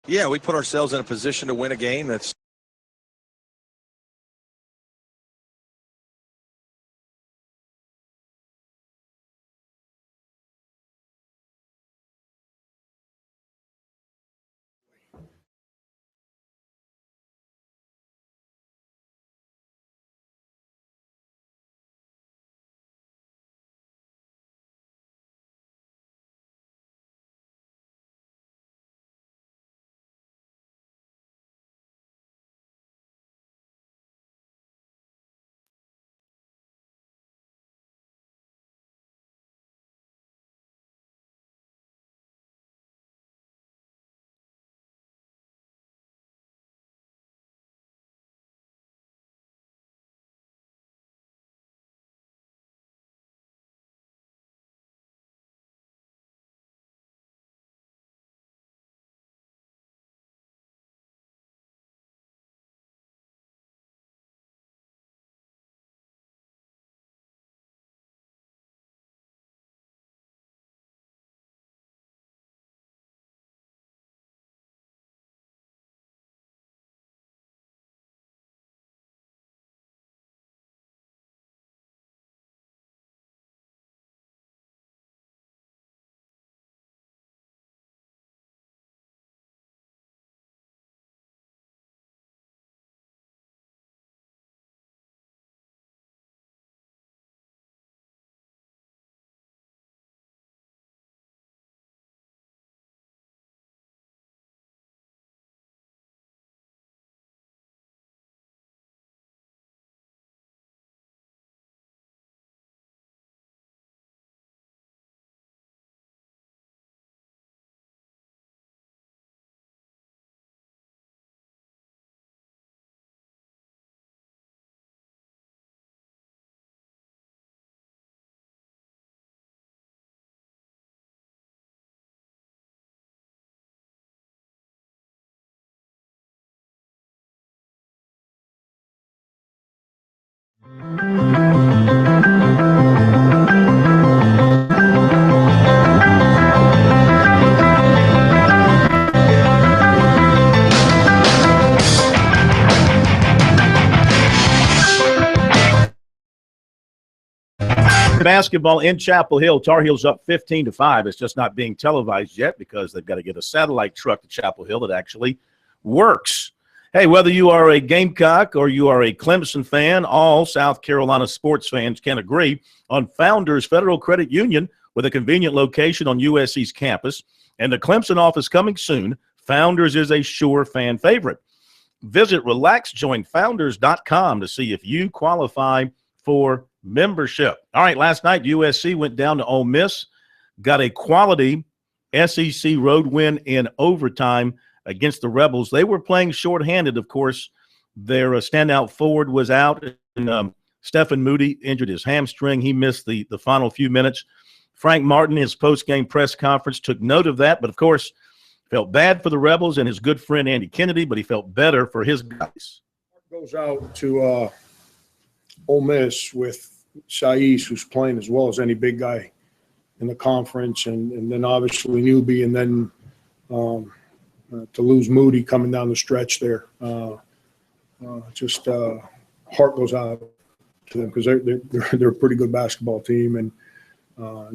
Yeah, we put ourselves in a position to win a game that's
basketball in Chapel Hill. Tar Heels up 15-5. It's just not being televised yet because they've got to get a satellite truck to Chapel Hill that actually works. Hey, whether you are a Gamecock or you are a Clemson fan, all South Carolina sports fans can agree on Founders Federal Credit Union with a convenient location on USC's campus and the Clemson office coming soon. Founders is a sure fan favorite. Visit relaxjoinfounders.com to see if you qualify for membership. All right, last night USC went down to Ole Miss, got a quality SEC road win in overtime against the Rebels. They were playing shorthanded, of course. Their standout forward was out, and Stephen Moody injured his hamstring. He missed the final few minutes. Frank Martin, his post-game press conference, took note of that, but of course felt bad for the Rebels and his good friend Andy Kennedy, but he felt better for his guys.
Goes out to Ole Miss with Saiz, who's playing as well as any big guy in the conference, and then obviously Newby, and then to lose Moody coming down the stretch there. Heart goes out to them because they're a pretty good basketball team, and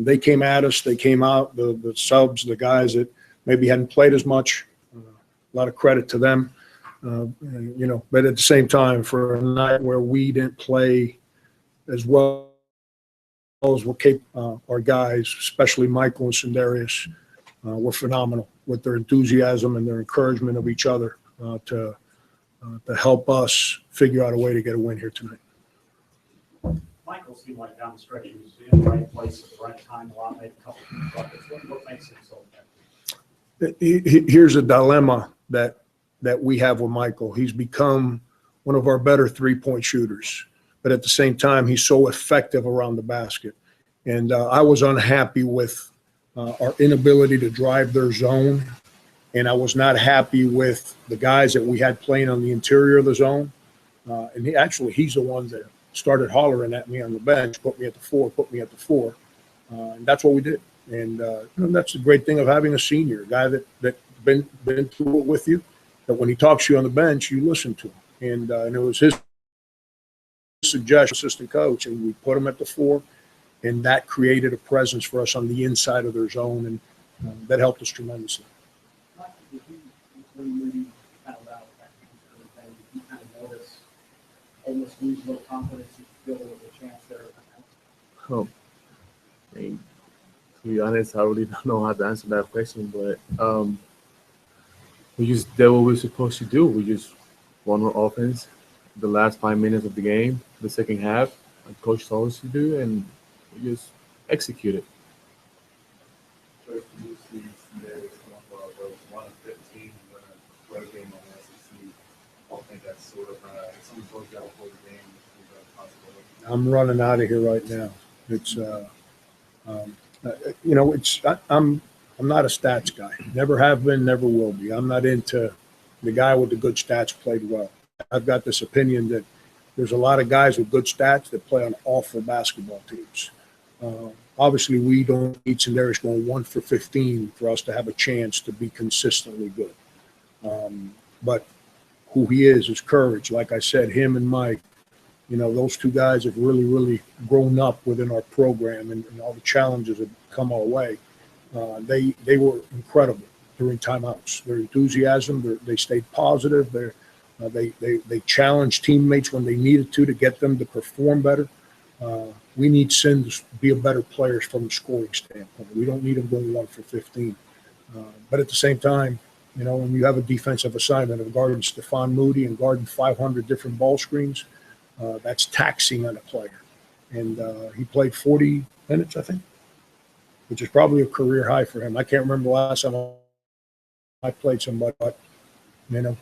they came at us. They came out, the subs, the guys that maybe hadn't played as much. A lot of credit to them. But at the same time, for a night where we didn't play as well as we're capable, our guys, especially Michael and Sindarius, were phenomenal with their enthusiasm and their encouragement of each other to help us figure out a way to get a win here tonight.
Michael seemed like down the stretch he was in the right place at the right time. A lot, made a couple of buckets. What makes him so effective?
Here's a dilemma that we have with Michael. He's become one of our better three-point shooters, but at the same time, he's so effective around the basket. And I was unhappy with our inability to drive their zone, and I was not happy with the guys that we had playing on the interior of the zone. And he's the one that started hollering at me on the bench, put me at the four. And that's what we did. And that's the great thing of having a senior, a guy that been through it with you, that when he talks to you on the bench, you listen to him. And it was his suggestion, assistant coach, and we put him at the 4, and that created a presence for us on the inside of their zone, and that helped us tremendously.
When you found out that you kind of notice almost lose a little confidence, you feel there was a chance there?
I mean, to be honest, I really don't know how to answer that question, but we just did what we were supposed to do. We just won on offense the last 5 minutes of the game, the second half, like Coach told us to do, and we just executed.
I'm running out of here right now. It's, I'm not a stats guy. Never have been, never will be. I'm not into the guy with the good stats played well. I've got this opinion that there's a lot of guys with good stats that play on awful basketball teams. Obviously, we don't need Sindarius going 1 for 15 for us to have a chance to be consistently good. But who he is courage. Like I said, him and Mike, those two guys have really, really grown up within our program, and all the challenges that come our way. They were incredible during timeouts. Their enthusiasm, they stayed positive. They challenged teammates when they needed to get them to perform better. We need Sin to be a better player from a scoring standpoint. We don't need him going 1 for 15. But at the same time, when you have a defensive assignment of guarding Stephon Moody and guarding 500 different ball screens, that's taxing on a player. And he played 40 minutes, I think, which is probably a career high for him. I can't remember the last time I played somebody, but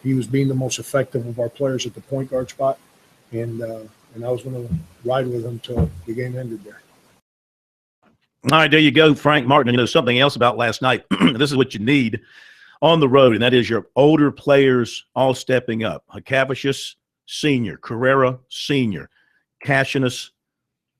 he was being the most effective of our players at the point guard spot, and I was going to ride with him till the game ended there.
All right, there you go, Frank Martin. Something else about last night. This is what you need on the road, and that is your older players all stepping up. Hakavicius, senior. Carrera, senior. Cassianus,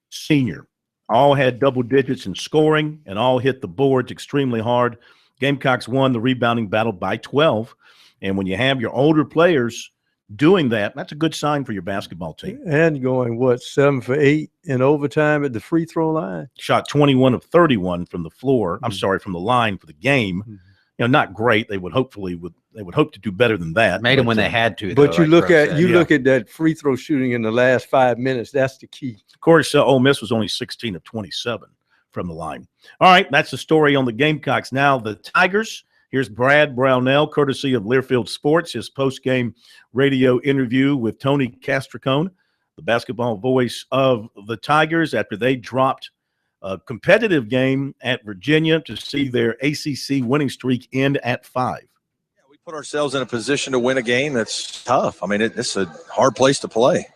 senior. All had double digits in scoring and all hit the boards extremely hard. Gamecocks won the rebounding battle by 12. And when you have your older players doing that, that's a good sign for your basketball team.
And going, 7 for 8 in overtime at the free throw line?
Shot 21 of 31 from the floor. I'm sorry, from the line for the game. Not great. They would hope to do better than that.
Made them when they had to.
But you look at that free throw shooting in the last 5 minutes. That's the key.
Of course, Ole Miss was only 16 of 27 from the line. All right, that's the story on the Gamecocks. Now the Tigers. Here's Brad Brownell, courtesy of Learfield Sports, his post-game radio interview with Tony Castricone, the basketball voice of the Tigers, after they dropped a competitive game at Virginia to see their ACC winning streak end at 5.
Yeah, we put ourselves in a position to win a game that's tough. I mean, it's a hard place to play.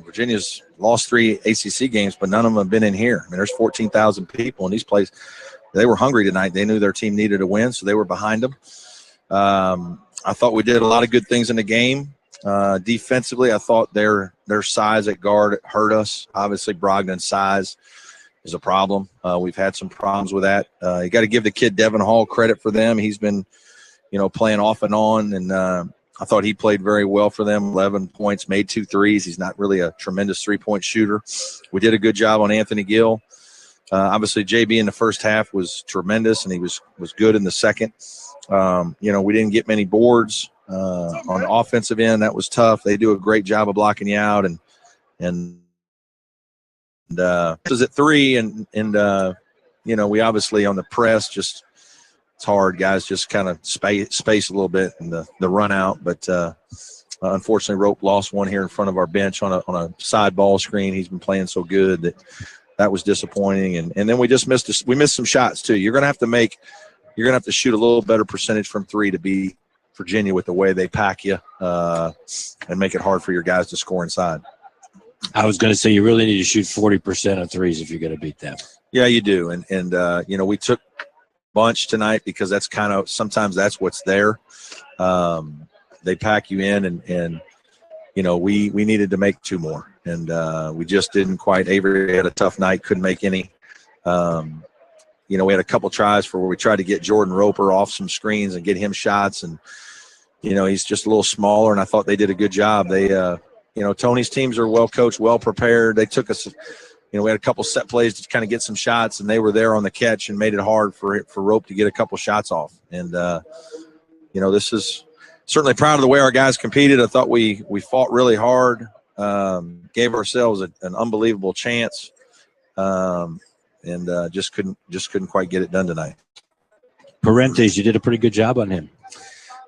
Virginia's lost 3 ACC games, but none of them have been in here. I mean, there's 14,000 people in these places. They were hungry tonight. They knew their team needed a win, so they were behind them. I thought we did a lot of good things in the game. Defensively, I thought their size at guard hurt us. Obviously, Brogdon's size is a problem. We've had some problems with that. You got to give the kid Devin Hall credit for them. He's been, playing off and on, and I thought he played very well for them. 11 points, made 2 threes. He's not really a tremendous three-point shooter. We did a good job on Anthony Gill. Obviously, JB in the first half was tremendous, and he was good in the second. We didn't get many boards on the offensive end. That was tough. They do a great job of blocking you out, and it was at 3, and we obviously on the press just it's hard. Guys just kind of space a little bit in the run out, but unfortunately, Rope lost one here in front of our bench on a side ball screen. He's been playing so good that was disappointing, and then we just missed some shots too. You're gonna have to shoot a little better percentage from 3 to beat Virginia with the way they pack you and make it hard for your guys to score inside.
I was going to say you really need to shoot 40% of threes if you're going to beat them. Yeah, you do, and we took a bunch tonight because that's kind of sometimes that's what's there. They pack you in, and we needed to make 2 more, and we just didn't quite. Avery had a tough night, couldn't make any.
we had a couple tries where we tried to get Jordan Roper off some screens and get him shots. And, he's just a little smaller, and I thought they did a good job. They, Tony's teams are well coached, well prepared. They took us, we had a couple set plays to kind of get some shots, and they were there on the catch and made it hard for Rope to get a couple shots off. And, this is certainly proud of the way our guys competed. I thought we fought really hard, gave ourselves an unbelievable chance, and just couldn't quite get it done tonight.
Parentes, you did a pretty good job on him.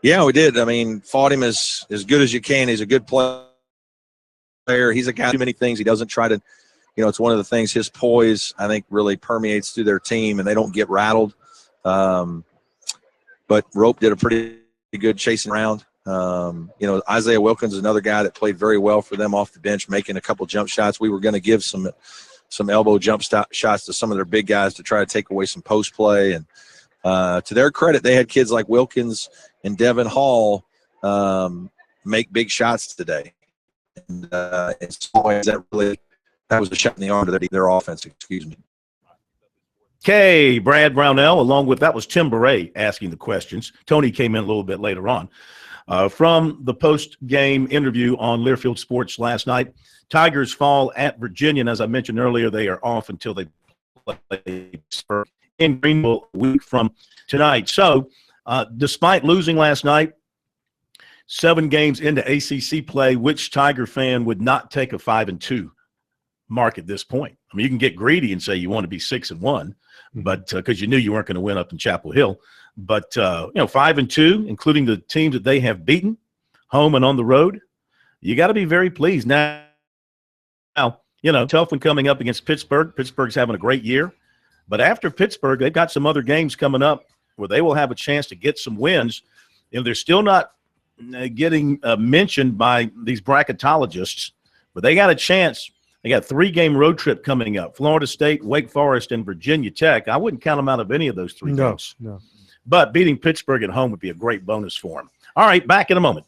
Yeah, we did. I mean, fought him as good as you can. He's a good player. He's a guy who too many things. He doesn't try to, it's one of the things, his poise, I think, really permeates through their team, and they don't get rattled. But Rope did a pretty good chasing around. Isaiah Wilkins is another guy that played very well for them off the bench, making a couple jump shots. We were going to give some elbow jump shots to some of their big guys to try to take away some post play. And to their credit, they had kids like Wilkins and Devin Hall make big shots today. And in some ways, that was a shot in the arm to their offense. Excuse me.
Okay, Brad Brownell, along with that was Tim Beret asking the questions. Tony came in a little bit later on. From the post-game interview on Learfield Sports last night, Tigers fall at Virginia, and as I mentioned earlier, they are off until they play in Greenville a week from tonight. So, despite losing last night, 7 games into ACC play, which Tiger fan would not take a 5-2 mark at this point? I mean, you can get greedy and say you want to be 6-1, but because you knew you weren't going to win up in Chapel Hill. But 5-2, including the teams that they have beaten, home and on the road, you got to be very pleased. Now, tough one coming up against Pittsburgh. Pittsburgh's having a great year, but after Pittsburgh, they've got some other games coming up where they will have a chance to get some wins. They're still not getting mentioned by these bracketologists, but they got a chance. They got a 3-game road trip coming up: Florida State, Wake Forest, and Virginia Tech. I wouldn't count them out of any of those 3 games.
No.
But beating Pittsburgh at home would be a great bonus for them. All right, back in a moment.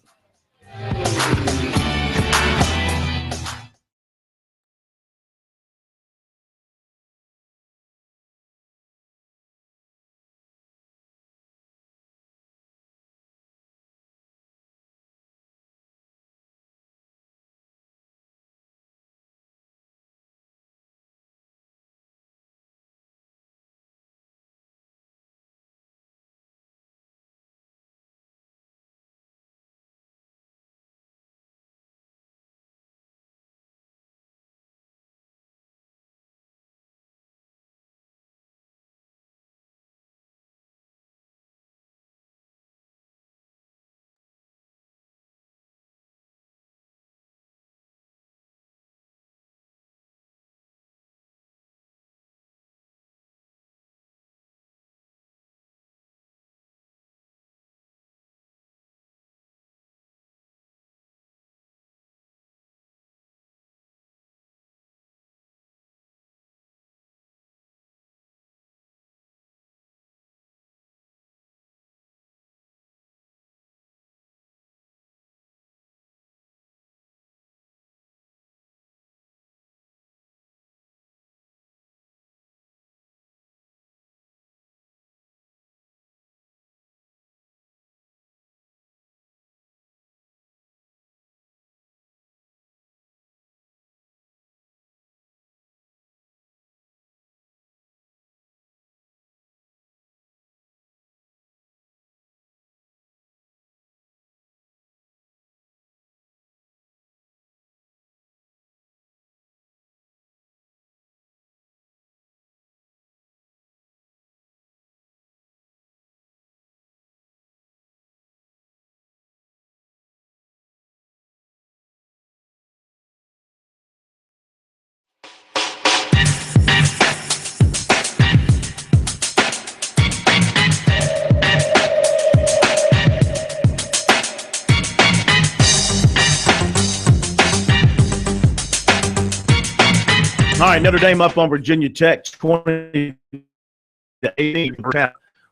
All right, Notre Dame up on Virginia Tech, 20-18.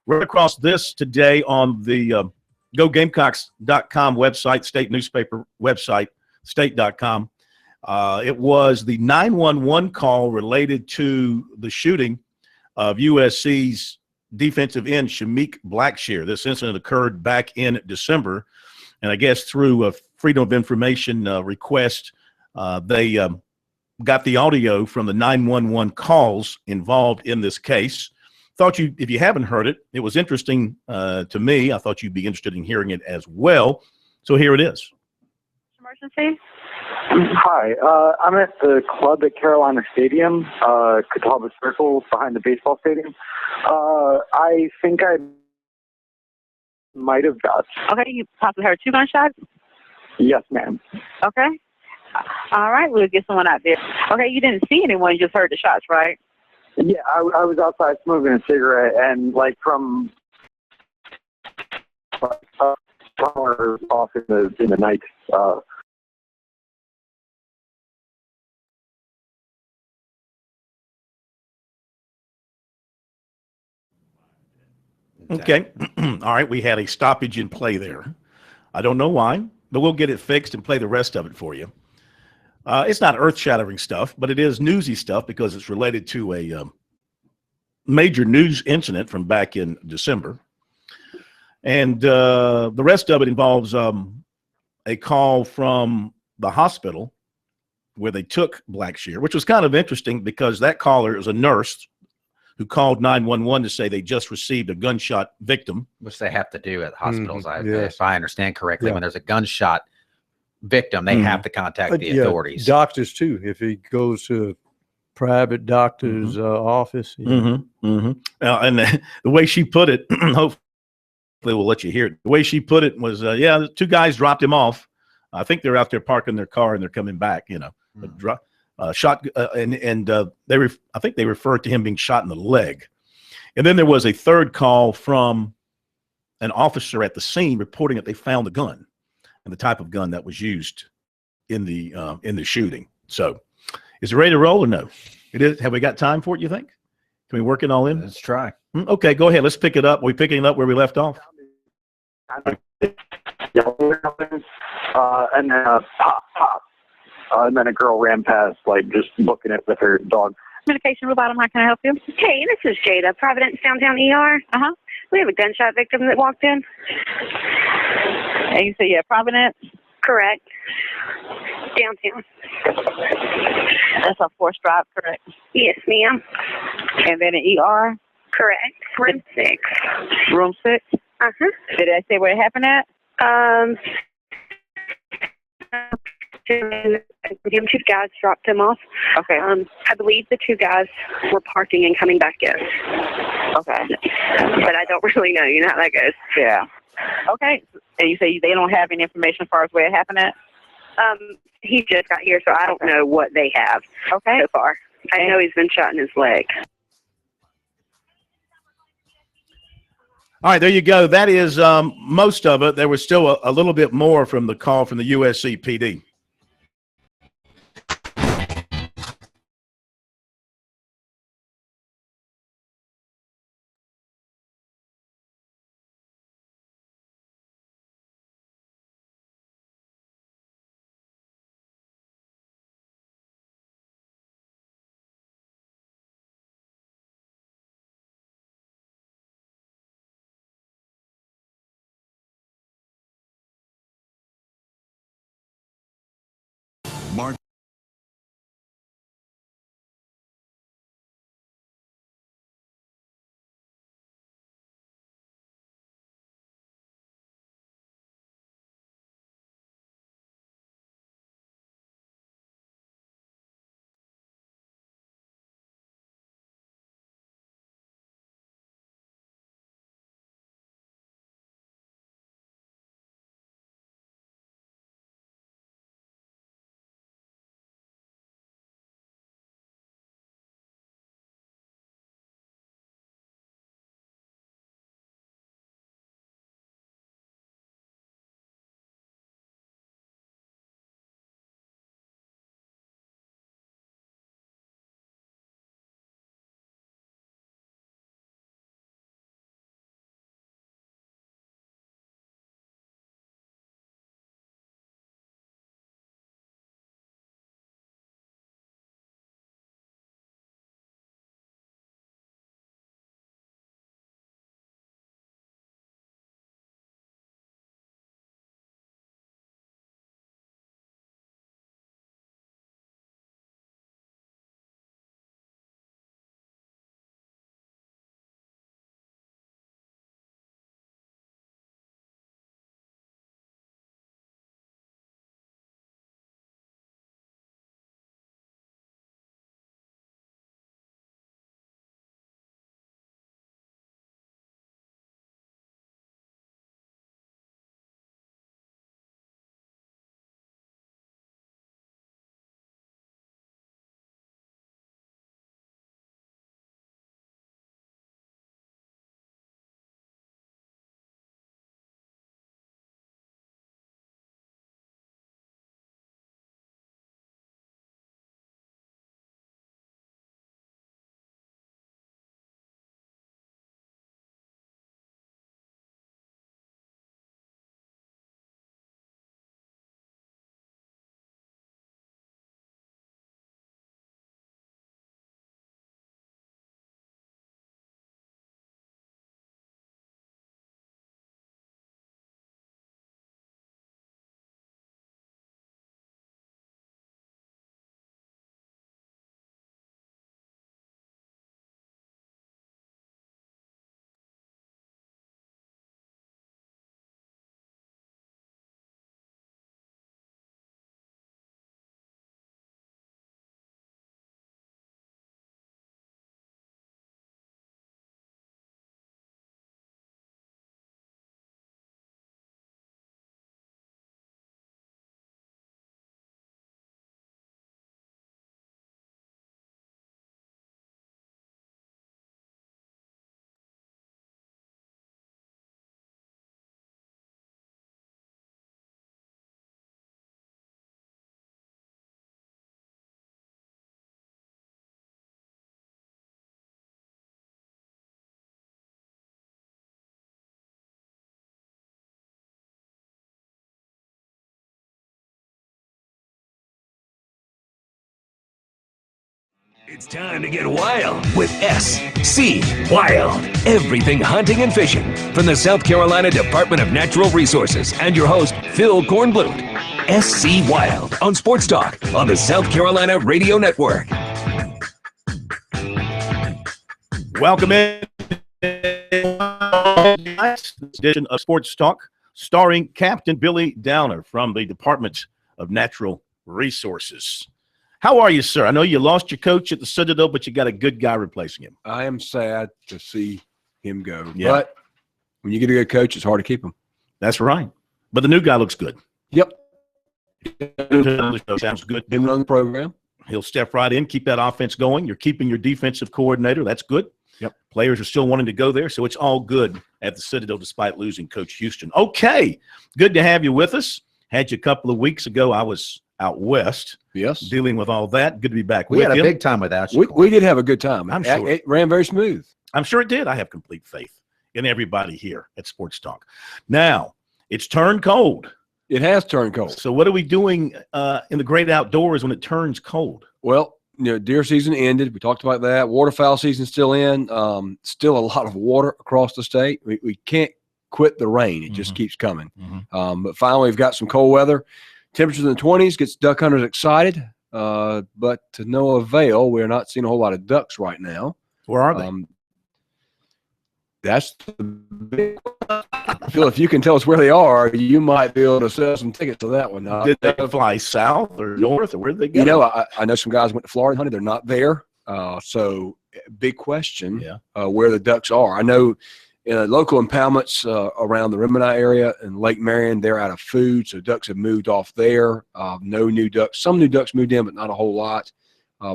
Right across this today on the GoGamecocks.com website, state newspaper website, state.com. It was the 911 call related to the shooting of USC's defensive end Shamik Blackshear. This incident occurred back in December, and I guess through a Freedom of Information request, they got the audio from the 911 calls involved in this case. Thought you, if you haven't heard it, it was interesting to me. I thought you'd be interested in hearing it as well. So here it is.
Emergency?
Hi, I'm at the club at Carolina Stadium, Catawba Circle, behind the baseball stadium. I think I might have got.
Okay, you possibly heard 2 gunshots?
Yes, ma'am.
Okay. All right, we'll get someone out there. Okay, you didn't see anyone, you just heard the shots, right?
Yeah, I was outside smoking a cigarette, and like from somewhere off in the night.
Okay. All right. We had a stoppage in play there. I don't know why, but we'll get it fixed and play the rest of it for you. It's not earth-shattering stuff, but it is newsy stuff because it's related to a major news incident from back in December. And the rest of it involves a call from the hospital where they took Blackshear, which was kind of interesting because that caller is a nurse who called 911 to say they just received a gunshot victim.
Which they have to do at hospitals,
yes.
if I understand correctly.
Yeah.
When there's a gunshot victim, they have to contact the authorities.
Doctors, too. If he goes to a private doctor's office.
And the way she put it, hopefully we'll let you hear it. The way she put it was, the 2 guys dropped him off. I think they're out there parking their car and they're coming back, shot, and I think they referred to him being shot in the leg. And then there was a third call from an officer at the scene reporting that they found the gun and the type of gun that was used in the shooting. So is it ready to roll or no? It is. Have we got time for it, you think? Can we work it all in?
Let's try.
Okay, go ahead. Let's pick it up. Are we picking it up where we left off?
And then pop, pop. And then a girl ran past, like, just looking at with her dog.
Medication room bottom, how can I help you?
Hey, this is Jada, Providence Downtown ER.
Uh-huh.
We have a gunshot victim that walked in.
And you say, Providence?
Correct. Downtown.
That's a 4th Drive, correct?
Yes, ma'am.
And then an ER?
Correct. Room 6.
Room 6?
Uh-huh.
Did I say where it happened at?
Him 2 guys dropped him off.
Okay.
I believe the 2 guys were parking and coming back in.
Okay.
But I don't really know. You know how that goes.
Yeah. Okay. And you say they don't have any information as far as where it happened at?
He just got here, so I don't know what they have so far. I know he's been shot in his leg.
All right, there you go. That is most of it. There was still a little bit more from the call from the USC PD.
Mark
It's time to get wild with SC Wild. Everything hunting and fishing from the South Carolina Department of Natural Resources and your host, Phil Kornblut. SC Wild on Sports Talk on the South Carolina Radio Network.
Welcome in this edition of Sports Talk, starring Captain Billy Downer from the Department of Natural Resources. How are you, sir? I know you lost your coach at the Citadel, but you got a good guy replacing him.
I am sad to see him go.
Yeah.
But when you get a good coach, it's hard to keep him.
That's right. But the new guy looks good.
Yep.
Sounds good.
Been running the program.
He'll step right in, keep that offense going. You're keeping your defensive coordinator. That's good.
Yep.
Players are still wanting to go there, so it's all good at the Citadel despite losing Coach Houston. Okay. Good to have you with us. Had you a couple of weeks ago. I was out west.
Yes.
Dealing with all that. Good to be back
We
with
had
you.
a big time without you.
We did have a good time.
I'm sure.
It ran very smooth.
I'm sure it did. I have complete faith in everybody here at Sports Talk. Now, it's turned cold.
It has turned cold.
So what are we doing in the great outdoors when it turns cold?
Well, deer season ended. We talked about that. Waterfowl season still in. Still a lot of water across the state. We can't quit the rain. It just keeps coming. But finally, we've got some cold weather. Temperatures in the 20s gets duck hunters excited, but to no avail. We're not seeing a whole lot of ducks right now.
Where are they?
That's the big Phil, if you can tell us where they are, you might be able to sell some tickets to that one.
Did they fly south or north, or where did they go?
I know some guys went to Florida and hunted. They're not there. So big question where the ducks are. I know local impoundments around the Remini area and Lake Marion, they're out of food, so ducks have moved off there. No new ducks. Some new ducks moved in, but not a whole lot.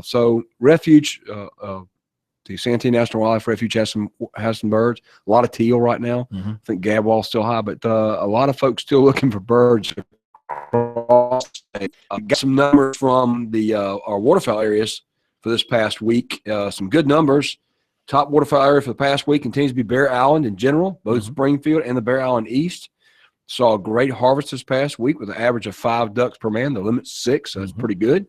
So refuge, the Santee National Wildlife Refuge has some birds. A lot of teal right now. I think gadwall's still high, but a lot of folks still looking for birds across the state. Got some numbers from our waterfowl areas for this past week. Some good numbers. Top waterfowl area for the past week continues to be Bear Island in general, both Springfield and the Bear Island East. Saw a great harvest this past week with an average of 5 ducks per man. The limit's 6, so that's pretty good.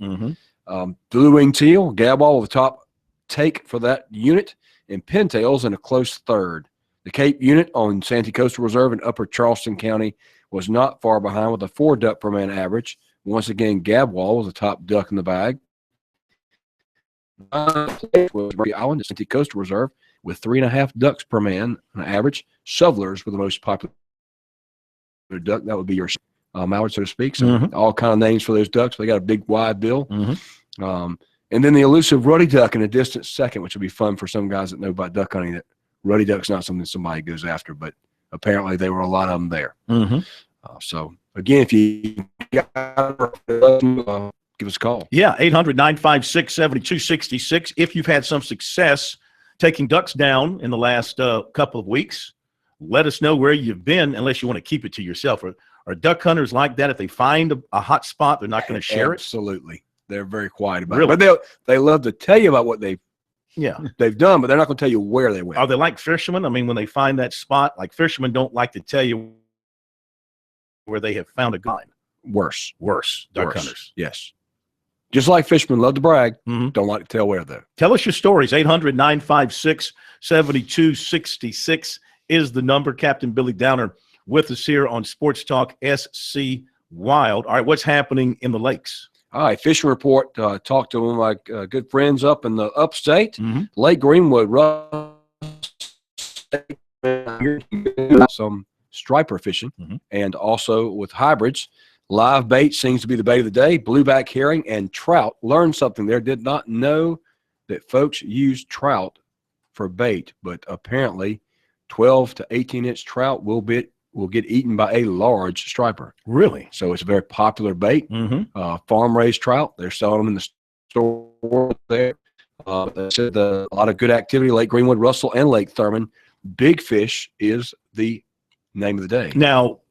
Blue-winged teal, gadwall with the top take for that unit, and pintails in a close third. The Cape unit on Santee Coastal Reserve in Upper Charleston County was not far behind with a 4 duck per man average. Once again, gadwall was the top duck in the bag. Was Island, the Santee Coastal Reserve, with 3.5 ducks per man on average. Shovelers were the most popular duck. That would be your mallard, so to speak. So all kind of names for those ducks. They got a big wide bill. And then the elusive ruddy duck in a distant second, which would be fun for some guys that know about duck hunting, that ruddy duck's not something somebody goes after, but apparently there were a lot of them there. So, again, if you give us a call.
Yeah, 800-956-7266. If you've had some success taking ducks down in the last couple of weeks, let us know where you've been, unless you want to keep it to yourself. Are duck hunters like that? If they find a hot spot, they're not going to share it?
Absolutely. They're very quiet about it. But they love to tell you about what they've done, but they're not going to tell you where they went.
Are they like fishermen? I mean, when they find that spot, like fishermen don't like to tell you where they have found a line.
Worse.
Duck hunters.
Yes. Just like fishermen love to brag, don't like to tell where though.
Tell us your stories. 800-956-7266 is the number. Captain Billy Downer with us here on Sports Talk SC Wild. All right, what's happening in the lakes?
All right, fishing report. Talked to one of my good friends up in the upstate, Lake Greenwood. Some striper fishing, and also with hybrids. Live bait seems to be the bait of the day. Blueback herring and trout. Learned something there. Did not know that folks use trout for bait, but apparently 12 to 18-inch trout will get eaten by a large striper.
Really?
So it's a very popular bait. Farm-raised trout. They're selling them in the store there. They said a lot of good activity. Lake Greenwood, Russell, and Lake Thurman. Big fish is the name of the day.
Now,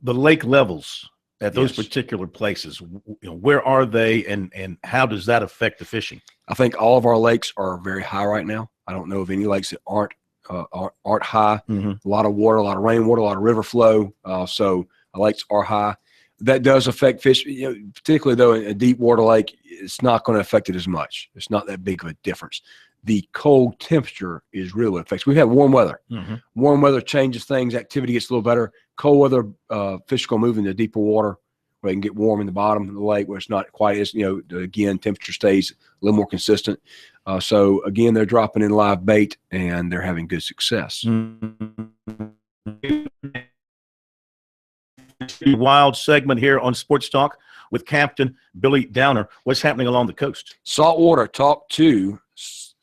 the lake levels at those particular places, where are they, and how does that affect the fishing?
I think all of our lakes are very high right now. I don't know of any lakes that aren't high. A lot of water, a lot of rainwater, a lot of river flow. So the lakes are high. That does affect fish, particularly though in a deep water lake. it's not going to affect it as much. It's not that big of a difference. The cold temperature is really what affects. We've had warm weather. Warm weather changes things. Activity gets a little better. Cold weather, fish go move into deeper water where they can get warm in the bottom of the lake where it's not quite as, again, temperature stays a little more consistent. So, again, they're dropping in live bait and they're having good success.
Wild segment here on Sports Talk with Captain Billy Downer. What's happening along the coast?
Saltwater Talk 2.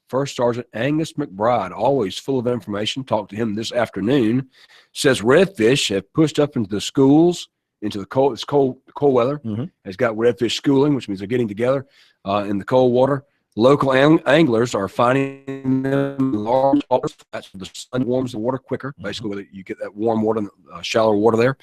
First Sergeant Angus McBride, always full of information. Talked to him this afternoon. Says redfish have pushed up into the schools, into the cold weather. Has got redfish schooling, which means they're getting together in the cold water. Local anglers are finding them in large waters. That's the sun warms the water quicker. Basically, you get that warm water, shallower water there.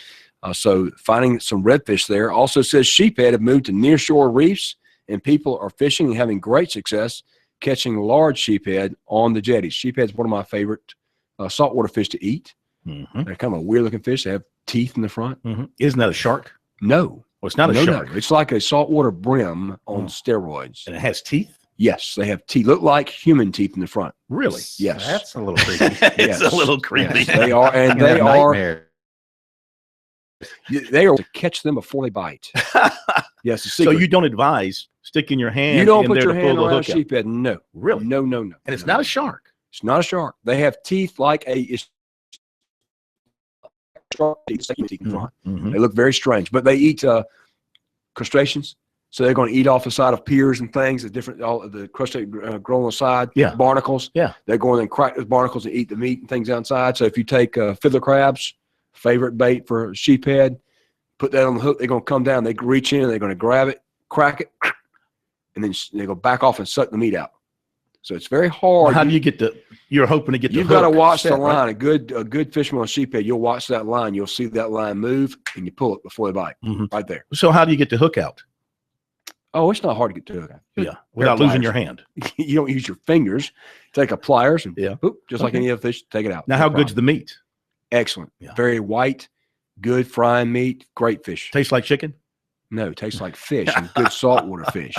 So finding some redfish there. Also says sheephead have moved to nearshore reefs, and people are fishing and having great success catching large sheephead on the jetties. Sheephead's one of my favorite saltwater fish to eat. They're kind of a weird-looking fish. They have teeth in the front.
Isn't that a shark?
No.
Well, it's not a shark.
No. It's like a saltwater brim on steroids.
And it has teeth?
Yes, they have teeth. Look like human teeth in the front.
Really?
Yes.
That's a little creepy.
It's a little creepy.
Yes, they are, and they are. They are to catch them before they bite. Yes.
So you don't advise sticking your hand.
You don't
in
put
there
your
to
hand
pull the
around
hook out.
sheephead. No.
Really?
No.
And it's not a shark.
It's not a shark. They have teeth like a shark teeth in front. They look very strange, but they eat crustaceans. So they're going to eat off the side of piers and things. The crustaceans grow on the side.
Yeah.
Barnacles.
Yeah.
They're going and crack those barnacles and eat the meat and things outside. So if you take fiddler crabs, favorite bait for sheephead, put that on the hook, they're going to come down. They reach in, they're going to grab it, crack it, and then they go back off and suck the meat out. So it's very hard.
Well, how do you get you're hoping to get the
You've got to watch the line. Right? A good fisherman on sheephead, you'll watch that line. You'll see that line move, and you pull it before they bite. Right there.
So how do you get the hook out?
Oh, it's not hard to get to the hook out.
Yeah, without losing your hand.
You don't use your fingers. Take a pliers and just like any other fish, take it out.
Now, how good's the meat?
Excellent. Very white, good frying meat, great fish.
Tastes like chicken?
No, it tastes like fish and good saltwater fish.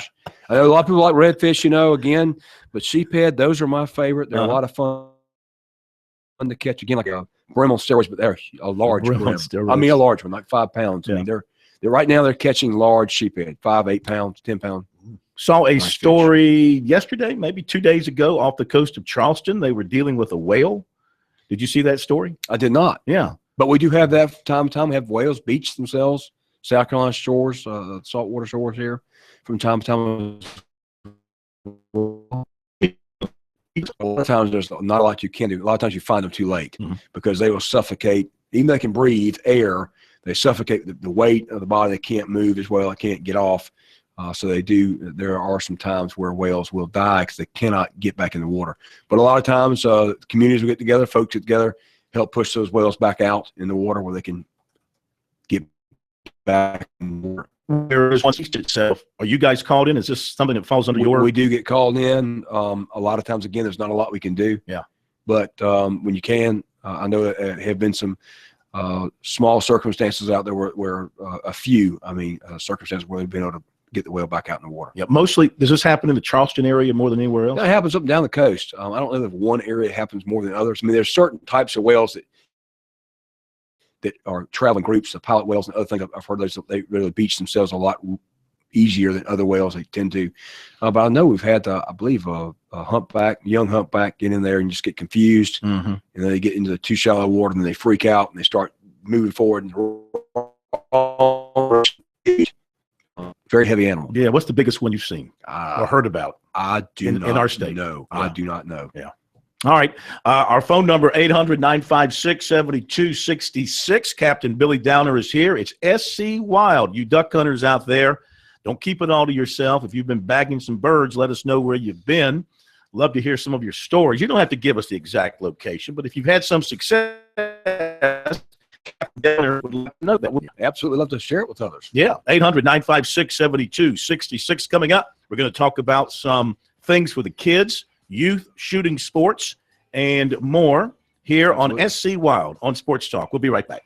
I know a lot of people like redfish, again, but sheephead, those are my favorite. They're a lot of fun to catch. Again, like a brim on steroids, but they're a large brim. I mean, a large one, like 5 pounds. I mean, they're right now they're catching large sheephead, 5, 8 pounds, 10 pounds.
Saw a story yesterday, maybe 2 days ago, off the coast of Charleston. They were dealing with a whale. Did you see that story?
I did not.
Yeah.
But we do have that from time to time. We have whales beach themselves, South Carolina shores, saltwater shores here from time to time. A lot of times there's not a lot you can do. A lot of times you find them too late because they will suffocate. Even though they can breathe air, they suffocate the weight of the body. They can't move as well. They can't get off. So they do. There are some times where whales will die because they cannot get back in the water. But a lot of times communities will get together, folks get together, help push those whales back out in the water where they can get back in the water.
There is one itself. Are you guys called in? Is this something that falls under your?
We do get called in. A lot of times, again, there's not a lot we can do.
Yeah.
But when you can, I know there have been some small circumstances out there where a few, circumstances where they've been able to get the whale back out in the water.
Yeah. Mostly, does this happen in the Charleston area more than anywhere else?
It happens up and down the coast. I don't know if one area happens more than others. I mean, there's certain types of whales that are traveling groups of pilot whales and other things. I've heard those, they really beach themselves a lot easier than other whales they tend to. But I know we've had, I believe, a young humpback get in there and just get confused. And then they get into the too shallow water and then they freak out and they start moving forward. Very heavy animal.
Yeah. What's the biggest one you've seen or heard about?
I do not
in our state.
know.
Yeah.
I do not know.
Yeah. All right. Our phone number, 800-956-7266. Captain Billy Downer is here. It's SC Wild. You duck hunters out there, don't keep it all to yourself. If you've been bagging some birds, let us know where you've been. Love to hear some of your stories. You don't have to give us the exact location, but if you've had some success, Captain Downer would like to know that.
Absolutely love to share it with others.
Yeah. 800-956-7266. Coming up, we're going to talk about some things for the kids, youth, shooting sports, and more here on SC Wild on Sports Talk. We'll be right back.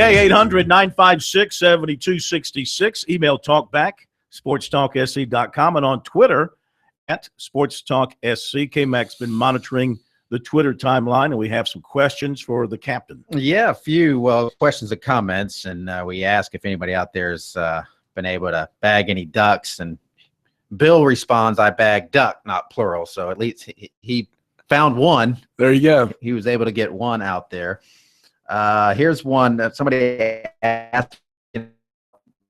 Okay, 800-956-7266. Email talkback, sportstalksc.com, and on Twitter at sportstalksc. K-Mac's been monitoring the Twitter timeline, and we have some questions for the captain.
Yeah, a few questions and comments, and we ask if anybody out there has been able to bag any ducks, and Bill responds, I bag duck, not plural, so at least he found one.
There you go.
He was able to get one out there. Here's one that somebody asked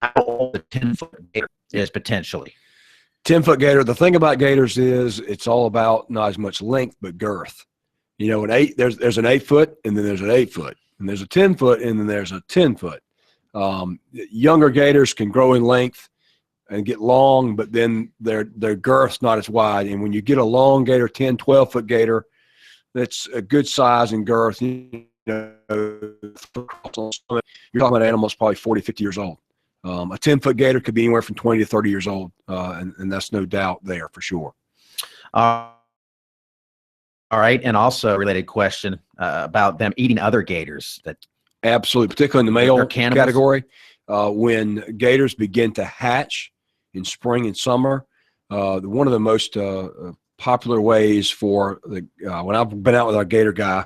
how old a 10-foot gator is potentially.
10-foot gator. The thing about gators is it's all about not as much length but girth. You know, there's an 8-foot, and then there's an 8-foot, and there's a 10-foot, and then there's a 10-foot. Younger gators can grow in length and get long, but then their girth's not as wide. And when you get a long gator, 10, 12-foot gator, that's a good size and girth. You know, you're talking about animals probably 40, 50 years old. A 10-foot gator could be anywhere from 20 to 30 years old, and that's no doubt there for sure.
All right, and also a related question about them eating other gators. That
absolutely, particularly in the male category, when gators begin to hatch in spring and summer, one of the most popular ways for the when I've been out with our gator guy,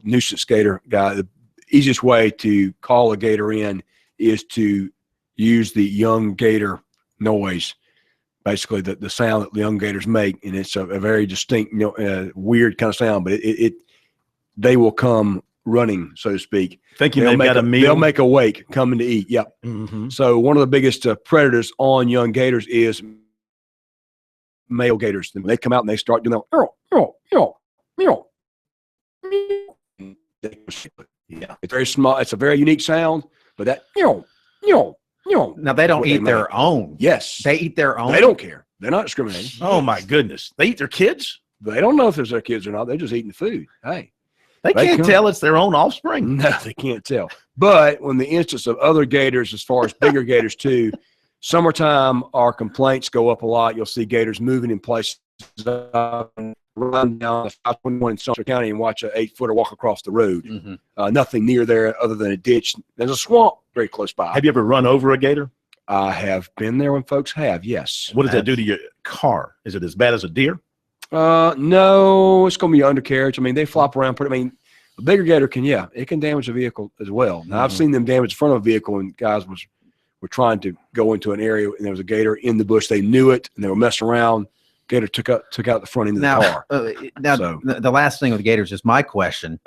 nuisance gator guy, the easiest way to call a gator in is to use the young gator noise. Basically, the sound that the young gators make, and it's a very distinct, weird kind of sound, but they will come running, so to speak.
Thinking they've got a meal.
They'll make a wake coming to eat. Yep. So one of the biggest predators on young gators is male gators. When they come out and they start doing that, yeah, it's very small. It's a very unique sound, but that
now they don't eat their own.
Yes,
they eat their own.
They don't care. They're not discriminating.
Oh my goodness, they eat their kids.
They don't know if it's their kids or not. They're just eating the food. Hey,
they can't tell it's their own offspring.
No, they can't tell. But when the instance of other gators, as far as bigger gators too, summertime, our complaints go up a lot. You'll see gators moving in places. Run down the 521 in Sumter County and watch an 8-footer walk across the road. Nothing near there other than a ditch. There's a swamp very close by.
Have you ever run over a gator?
I have been there when folks have, yes.
What does that do to your car? Is it as bad as a deer?
No, it's going to be undercarriage. I mean, they flop around pretty. I mean, a bigger gator it can damage a vehicle as well. Now, I've seen them damage the front of a vehicle, and guys were trying to go into an area, and there was a gator in the bush. They knew it, and they were messing around. Gator took out the front end of the car.
The last thing with gators is my question.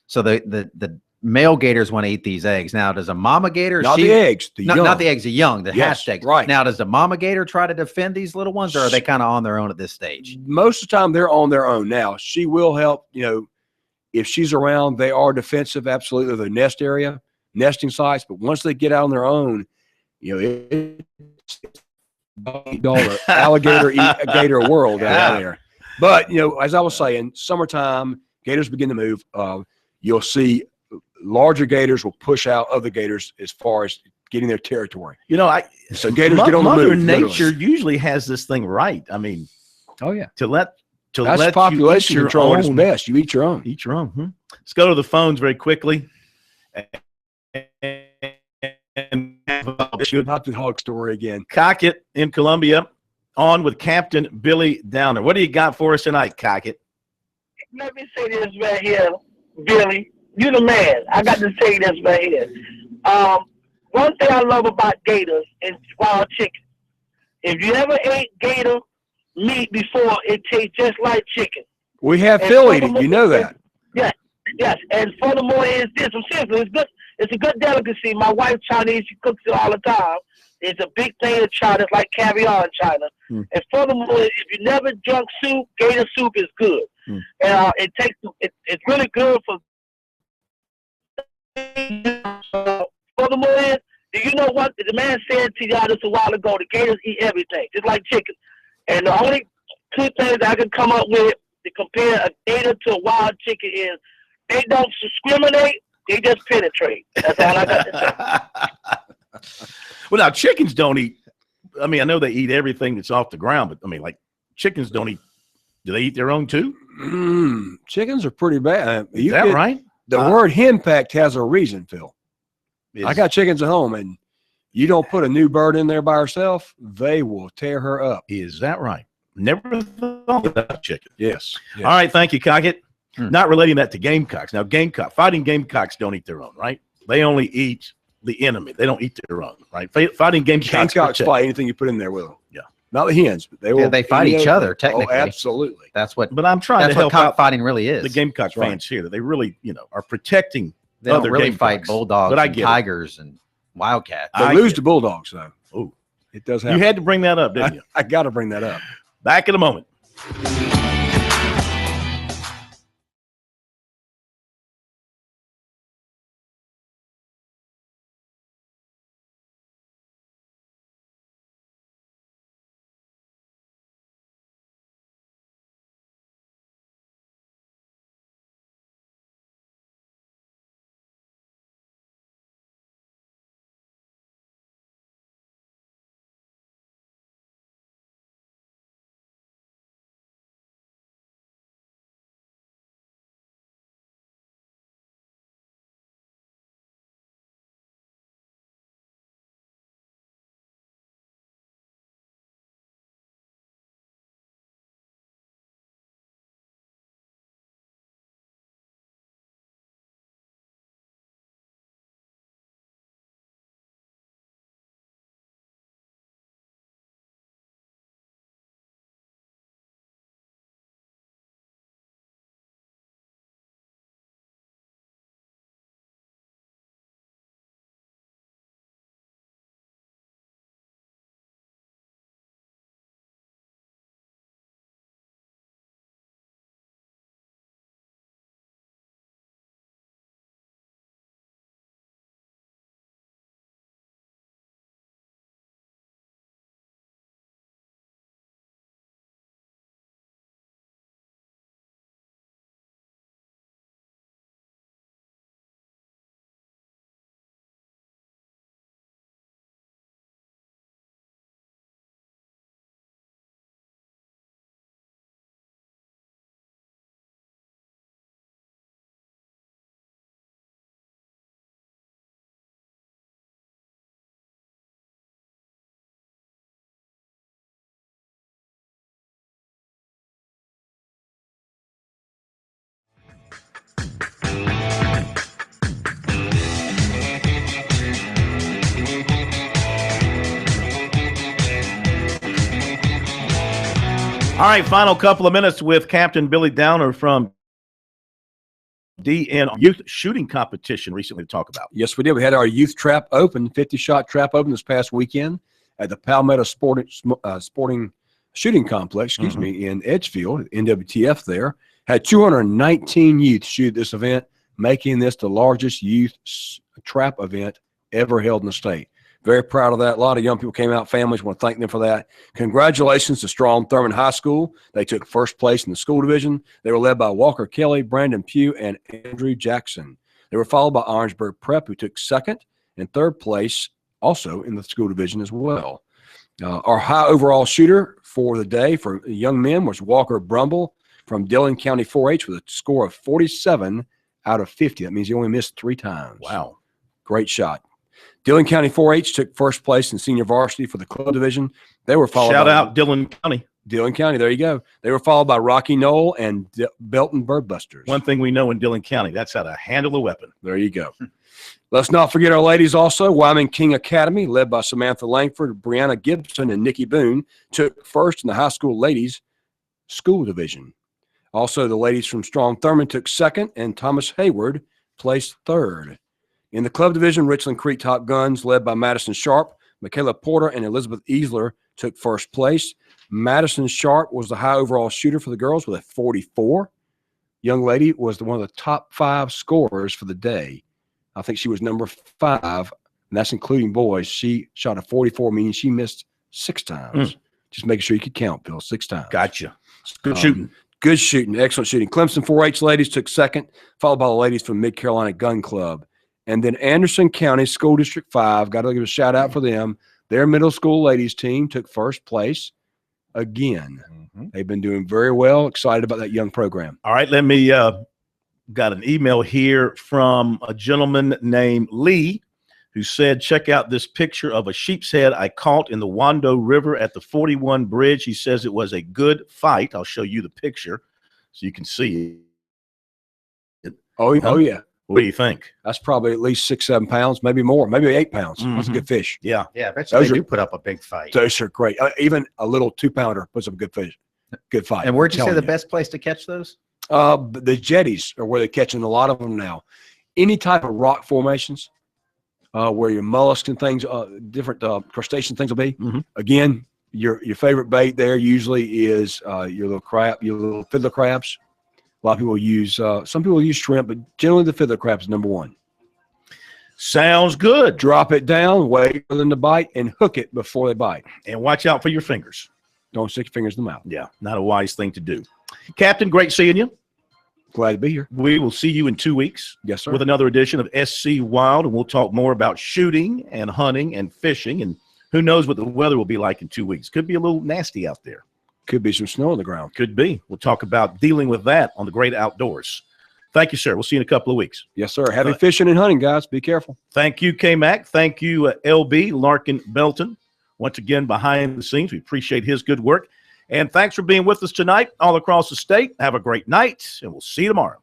So the male gators want to eat these eggs. Now, does a mama gator?
Not the eggs, the young.
Not the eggs, the young, the hatched eggs.
Right.
Now, does the mama gator try to defend these little ones, or are they kind of on their own at this stage?
Most of the time, they're on their own. Now, she will help. You know, if she's around, they are defensive. Absolutely, their nest area, nesting sites. But once they get out on their own, you know, alligator eat a gator world out there. But you know, as I was saying, summertime gators begin to move. You'll see larger gators will push out other gators as far as getting their territory.
You know,
so gators get on the
Mother
move.
Nature usually has this thing right. I mean,
that's
let
population
you eat
control
your
at its
own.
best. You eat your own.
Eat your own. Let's go to the phones very quickly. And
not the hog story again.
Cockett in Columbia, on with Captain Billy Downer. What do you got for us tonight, Cockett?
Let me say this right here, Billy. You're the man. I got to say this right here. One thing I love about gators is wild chicken. If you ever ate gator meat before, it tastes just like chicken.
We have Phil eat it. You know that.
Yes. And furthermore, is this? Seriously, it's good. It's a good delicacy. My wife Chinese, she cooks it all the time. It's a big thing in China. It's like caviar in China. And furthermore, if you never drunk soup, gator soup is good. And it's really good for. Furthermore, do you know what the man said to y'all just a while ago? The gators eat everything, just like chicken. And the only two things I can come up with to compare a gator to a wild chicken is they don't discriminate. They just penetrate. That's all I got to say.
Well, now chickens don't eat. I mean, I know they eat everything that's off the ground, but I mean, like chickens don't eat. Do they eat their own too?
Chickens are pretty bad.
Is that right?
The word henpecked has a reason, Phil. I got chickens at home, and you don't put a new bird in there by herself, they will tear her up.
Is that right? Never thought of that chicken.
Yes.
All right, thank you, Cockett. Not relating that to gamecocks. Now, fighting gamecocks don't eat their own, right? They only eat the enemy. They don't eat their own, right? Fighting gamecocks
fight anything you put in there with them.
Yeah.
Not the hens, but they will.
Yeah, they fight each other, technically.
Oh, absolutely.
That's what.
But I'm trying to help out
cockfighting really is.
the gamecock fans here. That they really, are protecting
They
other
don't really
gamecocks.
fight bulldogs,
but I
and
get
tigers, and wildcats.
They lose to bulldogs, though.
Oh,
it does happen.
You had to bring that up, didn't you?
I got to bring that up.
Back in a moment. All right, final couple of minutes with Captain Billy Downer from DN Youth Shooting Competition recently to talk about.
Yes, we did. We had our youth trap open, 50-shot trap open this past weekend at the Palmetto Sporting Shooting Complex, in Edgefield, NWTF there. Had 219 youth shoot this event, making this the largest youth trap event ever held in the state. Very proud of that. A lot of young people came out, families. Want to thank them for that. Congratulations to Strom Thurmond High School. They took first place in the school division. They were led by Walker Kelly, Brandon Pugh, and Andrew Jackson. They were followed by Orangeburg Prep, who took second and third place also in the school division as well. Our high overall shooter for the day for young men was Walker Brumble from Dillon County 4-H with a score of 47 out of 50. That means he only missed 3 times.
Wow.
Great shot. Dillon County 4-H took first place in senior varsity for the club division. They were followed
Shout
by
out Dillon County.
Dillon County, there you go. They were followed by Rocky Knoll and Belton Birdbusters.
One thing we know in Dillon County, that's how to handle a weapon.
There you go. Let's not forget our ladies also. Wyoming King Academy, led by Samantha Langford, Brianna Gibson, and Nikki Boone, took first in the high school ladies school division. Also, the ladies from Strom Thurmond took second, and Thomas Hayward placed third. In the club division, Richland Creek Top Guns, led by Madison Sharp, Michaela Porter, and Elizabeth Easler, took first place. Madison Sharp was the high overall shooter for the girls with a 44. Young lady was one of the top 5 scorers for the day. I think she was number 5, and that's including boys. She shot a 44, meaning she missed 6 times. Just making sure you could count, Bill, 6 times.
Gotcha. Good shooting.
Good shooting. Excellent shooting. Clemson 4-H ladies took second, followed by the ladies from Mid-Carolina Gun Club. And then Anderson County School District 5, got to give a shout out for them. Their middle school ladies team took first place again. They've been doing very well. Excited about that young program.
All right, let me got an email here from a gentleman named Lee who said, check out this picture of a sheep's head I caught in the Wando River at the 41 Bridge. He says it was a good fight. I'll show you the picture so you can see it.
Oh yeah.
What do you think?
That's probably at least 6-7 pounds, maybe more, maybe 8 pounds. That's a good fish.
Yeah.
Yeah, I bet you they do put up a big fight.
Those are great. Even a little 2-pounder puts up a good fish. Good fight.
And where'd you say the best place to catch those?
The jetties are where they're catching a lot of them now. Any type of rock formations where your mollusks and things, different crustacean things will be. Again, your favorite bait there usually is your little crab, your little fiddler crabs. A lot of people use, some people use shrimp, but generally the fiddler crab is number one.
Sounds good.
Drop it down, wait for them to bite, and hook it before they bite.
And watch out for your fingers.
Don't stick your fingers in the mouth.
Yeah, not a wise thing to do. Captain, great seeing you.
Glad to be here.
We will see you in 2 weeks.
Yes, sir.
With another edition of SC Wild, and we'll talk more about shooting and hunting and fishing, and who knows what the weather will be like in 2 weeks. Could be a little nasty out there.
Could be some snow on the ground.
Could be. We'll talk about dealing with that on the great outdoors. Thank you, sir. We'll see you in a couple of weeks.
Yes, sir. Happy fishing and hunting, guys. Be careful.
Thank you, K-Mac. Thank you, LB, Larkin Belton. Once again, behind the scenes, we appreciate his good work. And thanks for being with us tonight all across the state. Have a great night, and we'll see you tomorrow.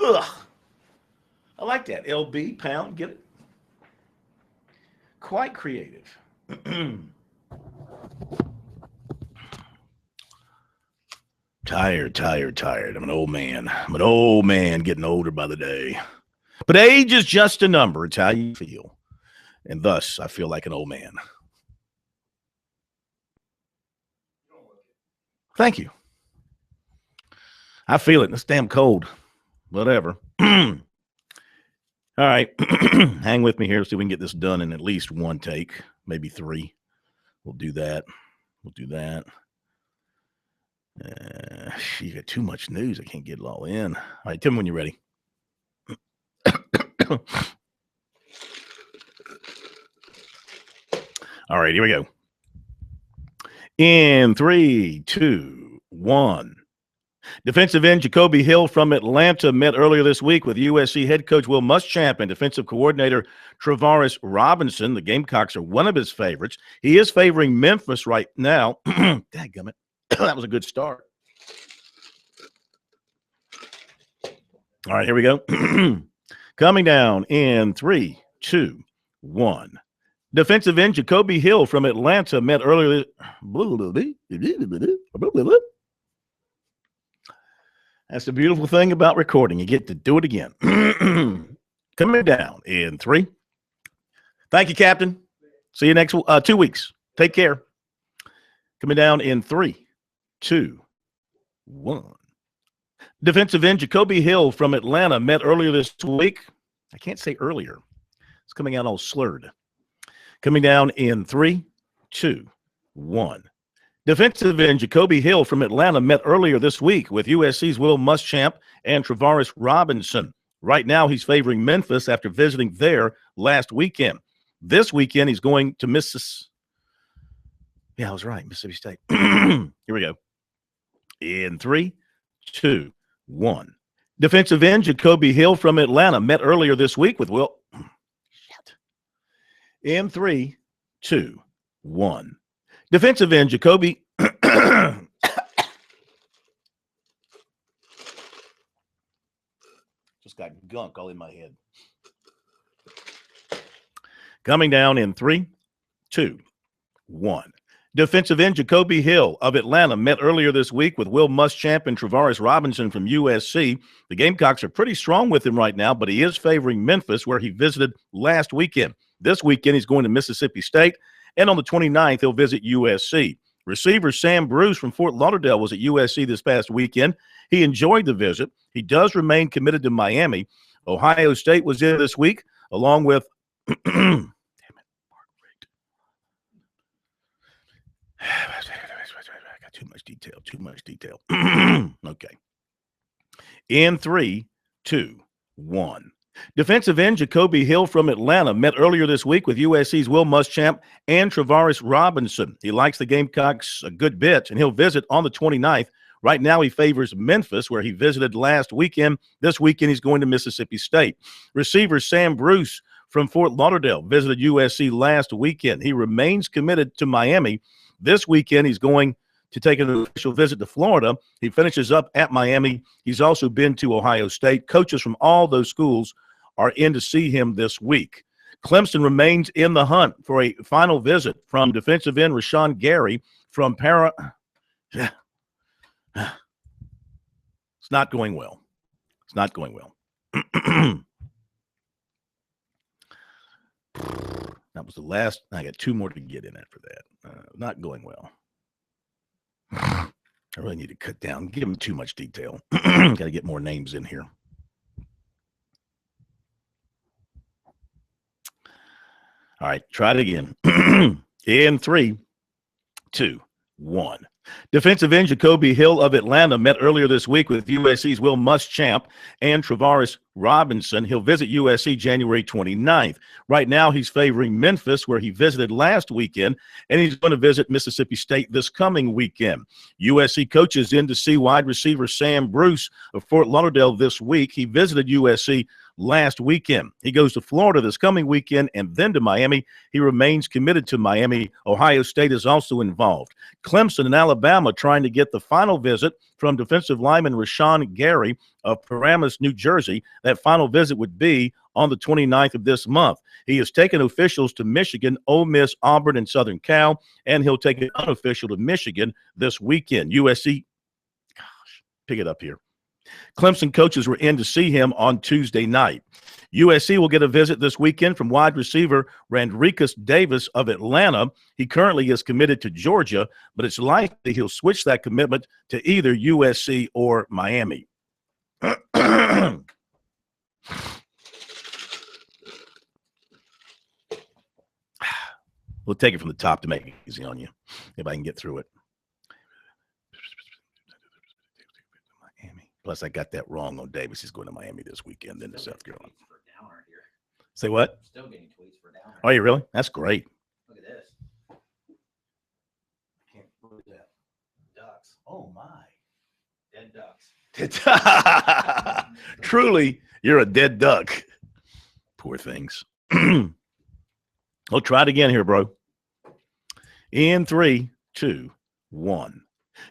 Ugh. I like that. LB, pound, get it? Quite creative. Tired. I'm an old man. Getting older by the day. But age is just a number. It's how you feel. And thus, I feel like an old man. Thank you. I feel it. It's damn cold. Whatever. All right. Hang with me here. See if we can get this done in at least one take, maybe 3. We'll do that. You got too much news. I can't get it all in. All right. Tell me when you're ready. All right. Here we go. In 3, 2, 1. Defensive end Jacoby Hill from Atlanta met earlier this week with USC head coach Will Muschamp and defensive coordinator Travaris Robinson. The Gamecocks are one of his favorites. He is favoring Memphis right now. Dadgummit. That was a good start. All right, here we go. Coming down in 3, 2, 1. Defensive end Jacoby Hill from Atlanta met earlier. That's the beautiful thing about recording. You get to do it again. Coming down in 3. Thank you, Captain. See you next 2 weeks. Take care. Coming down in 3, 2, 1. Defensive end Jacoby Hill from Atlanta met earlier this week. I can't say earlier. It's coming out all slurred. Coming down in 3, 2, 1. Defensive end Jacoby Hill from Atlanta met earlier this week with USC's Will Muschamp and Travaris Robinson. Right now, he's favoring Memphis after visiting there last weekend. This weekend, he's going to Mississippi. Yeah, I was right, Mississippi State. Here we go. In 3, 2, 1. Defensive end Jacoby Hill from Atlanta met earlier this week with Will. In 3, 2, 1. Defensive end Jacoby. Just got gunk all in my head. Coming down in 3, 2, 1. Defensive end Jacoby Hill of Atlanta met earlier this week with Will Muschamp and Travaris Robinson from USC. The Gamecocks are pretty strong with him right now, but he is favoring Memphis, where he visited last weekend. This weekend, he's going to Mississippi State, and on the 29th, he'll visit USC. Receiver Sam Bruce from Fort Lauderdale was at USC this past weekend. He enjoyed the visit. He does remain committed to Miami. Ohio State was in this week, along with damn it, I got too much detail. Okay. In 3, 2, 1. Defensive end Jacoby Hill from Atlanta met earlier this week with USC's Will Muschamp and Travaris Robinson. He likes the Gamecocks a good bit, and he'll visit on the 29th. Right now, he favors Memphis, where he visited last weekend. This weekend, he's going to Mississippi State. Receiver Sam Bruce from Fort Lauderdale visited USC last weekend. He remains committed to Miami. This weekend, he's going to take an official visit to Florida. He finishes up at Miami. He's also been to Ohio State. Coaches from all those schools are in to see him this week. Clemson remains in the hunt for a final visit from defensive end Rashawn Gary from It's not going well. It's not going well. That was the last. I got 2 more to get in after that. Not going well. I really need to cut down. Give him too much detail. Got to get more names in here. All right, try it again. In 3, 2, 1. Defensive end Jacoby Hill of Atlanta met earlier this week with USC's Will Muschamp and Travaris Robinson. He'll visit USC January 29th. Right now, he's favoring Memphis, where he visited last weekend, and he's going to visit Mississippi State this coming weekend. USC coaches in to see wide receiver Sam Bruce of Fort Lauderdale this week. He visited USC last weekend. He goes to Florida this coming weekend and then to Miami. He remains committed to Miami. Ohio State is also involved. Clemson and Alabama trying to get the final visit from defensive lineman Rashawn Gary of Paramus, New Jersey. That final visit would be on the 29th of this month. He has taken officials to Michigan, Ole Miss, Auburn, and Southern Cal, and he'll take an unofficial to Michigan this weekend. USC, pick it up here. Clemson coaches were in to see him on Tuesday night. USC will get a visit this weekend from wide receiver Randricus Davis of Atlanta. He currently is committed to Georgia, but it's likely he'll switch that commitment to either USC or Miami. We'll take it from the top to make it easy on you, if I can get through it. Plus, I got that wrong on Davis. He's going to Miami this weekend, then to South Carolina. Say what? Still getting tweets for Downer. Oh, you really? That's great.
Look at this.
Can't believe that.
Ducks. Oh, my. Dead ducks.
Truly, you're a dead duck. Poor things. We'll try it again here, bro. In 3, 2, 1.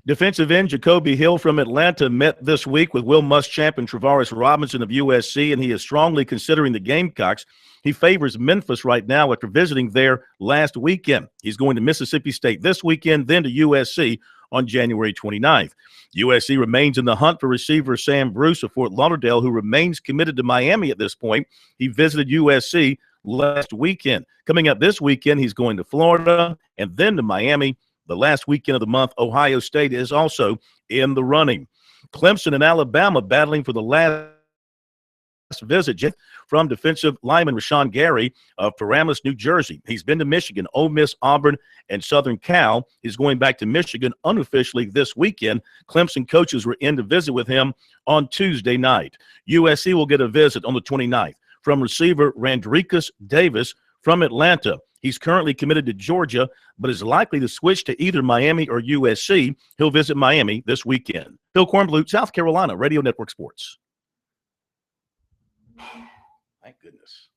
Defensive end Jacoby Hill from Atlanta met this week with Will Muschamp and Travaris Robinson of USC, and he is strongly considering the Gamecocks. He favors Memphis right now after visiting there last weekend. He's going to Mississippi State this weekend, then to USC on January 29th. USC remains in the hunt for receiver Sam Bruce of Fort Lauderdale, who remains committed to Miami at this point. He visited USC last weekend. Coming up this weekend, he's going to Florida and then to Miami. The last weekend of the month, Ohio State is also in the running. Clemson and Alabama battling for the last visit from defensive lineman Rashawn Gary of Paramus, New Jersey. He's been to Michigan, Ole Miss, Auburn, and Southern Cal. He's going back to Michigan unofficially this weekend. Clemson coaches were in to visit with him on Tuesday night. USC will get a visit on the 29th from receiver Randricus Davis from Atlanta. He's currently committed to Georgia, but is likely to switch to either Miami or USC. He'll visit Miami this weekend. Phil Kornblut, South Carolina, Radio Network Sports. Thank goodness.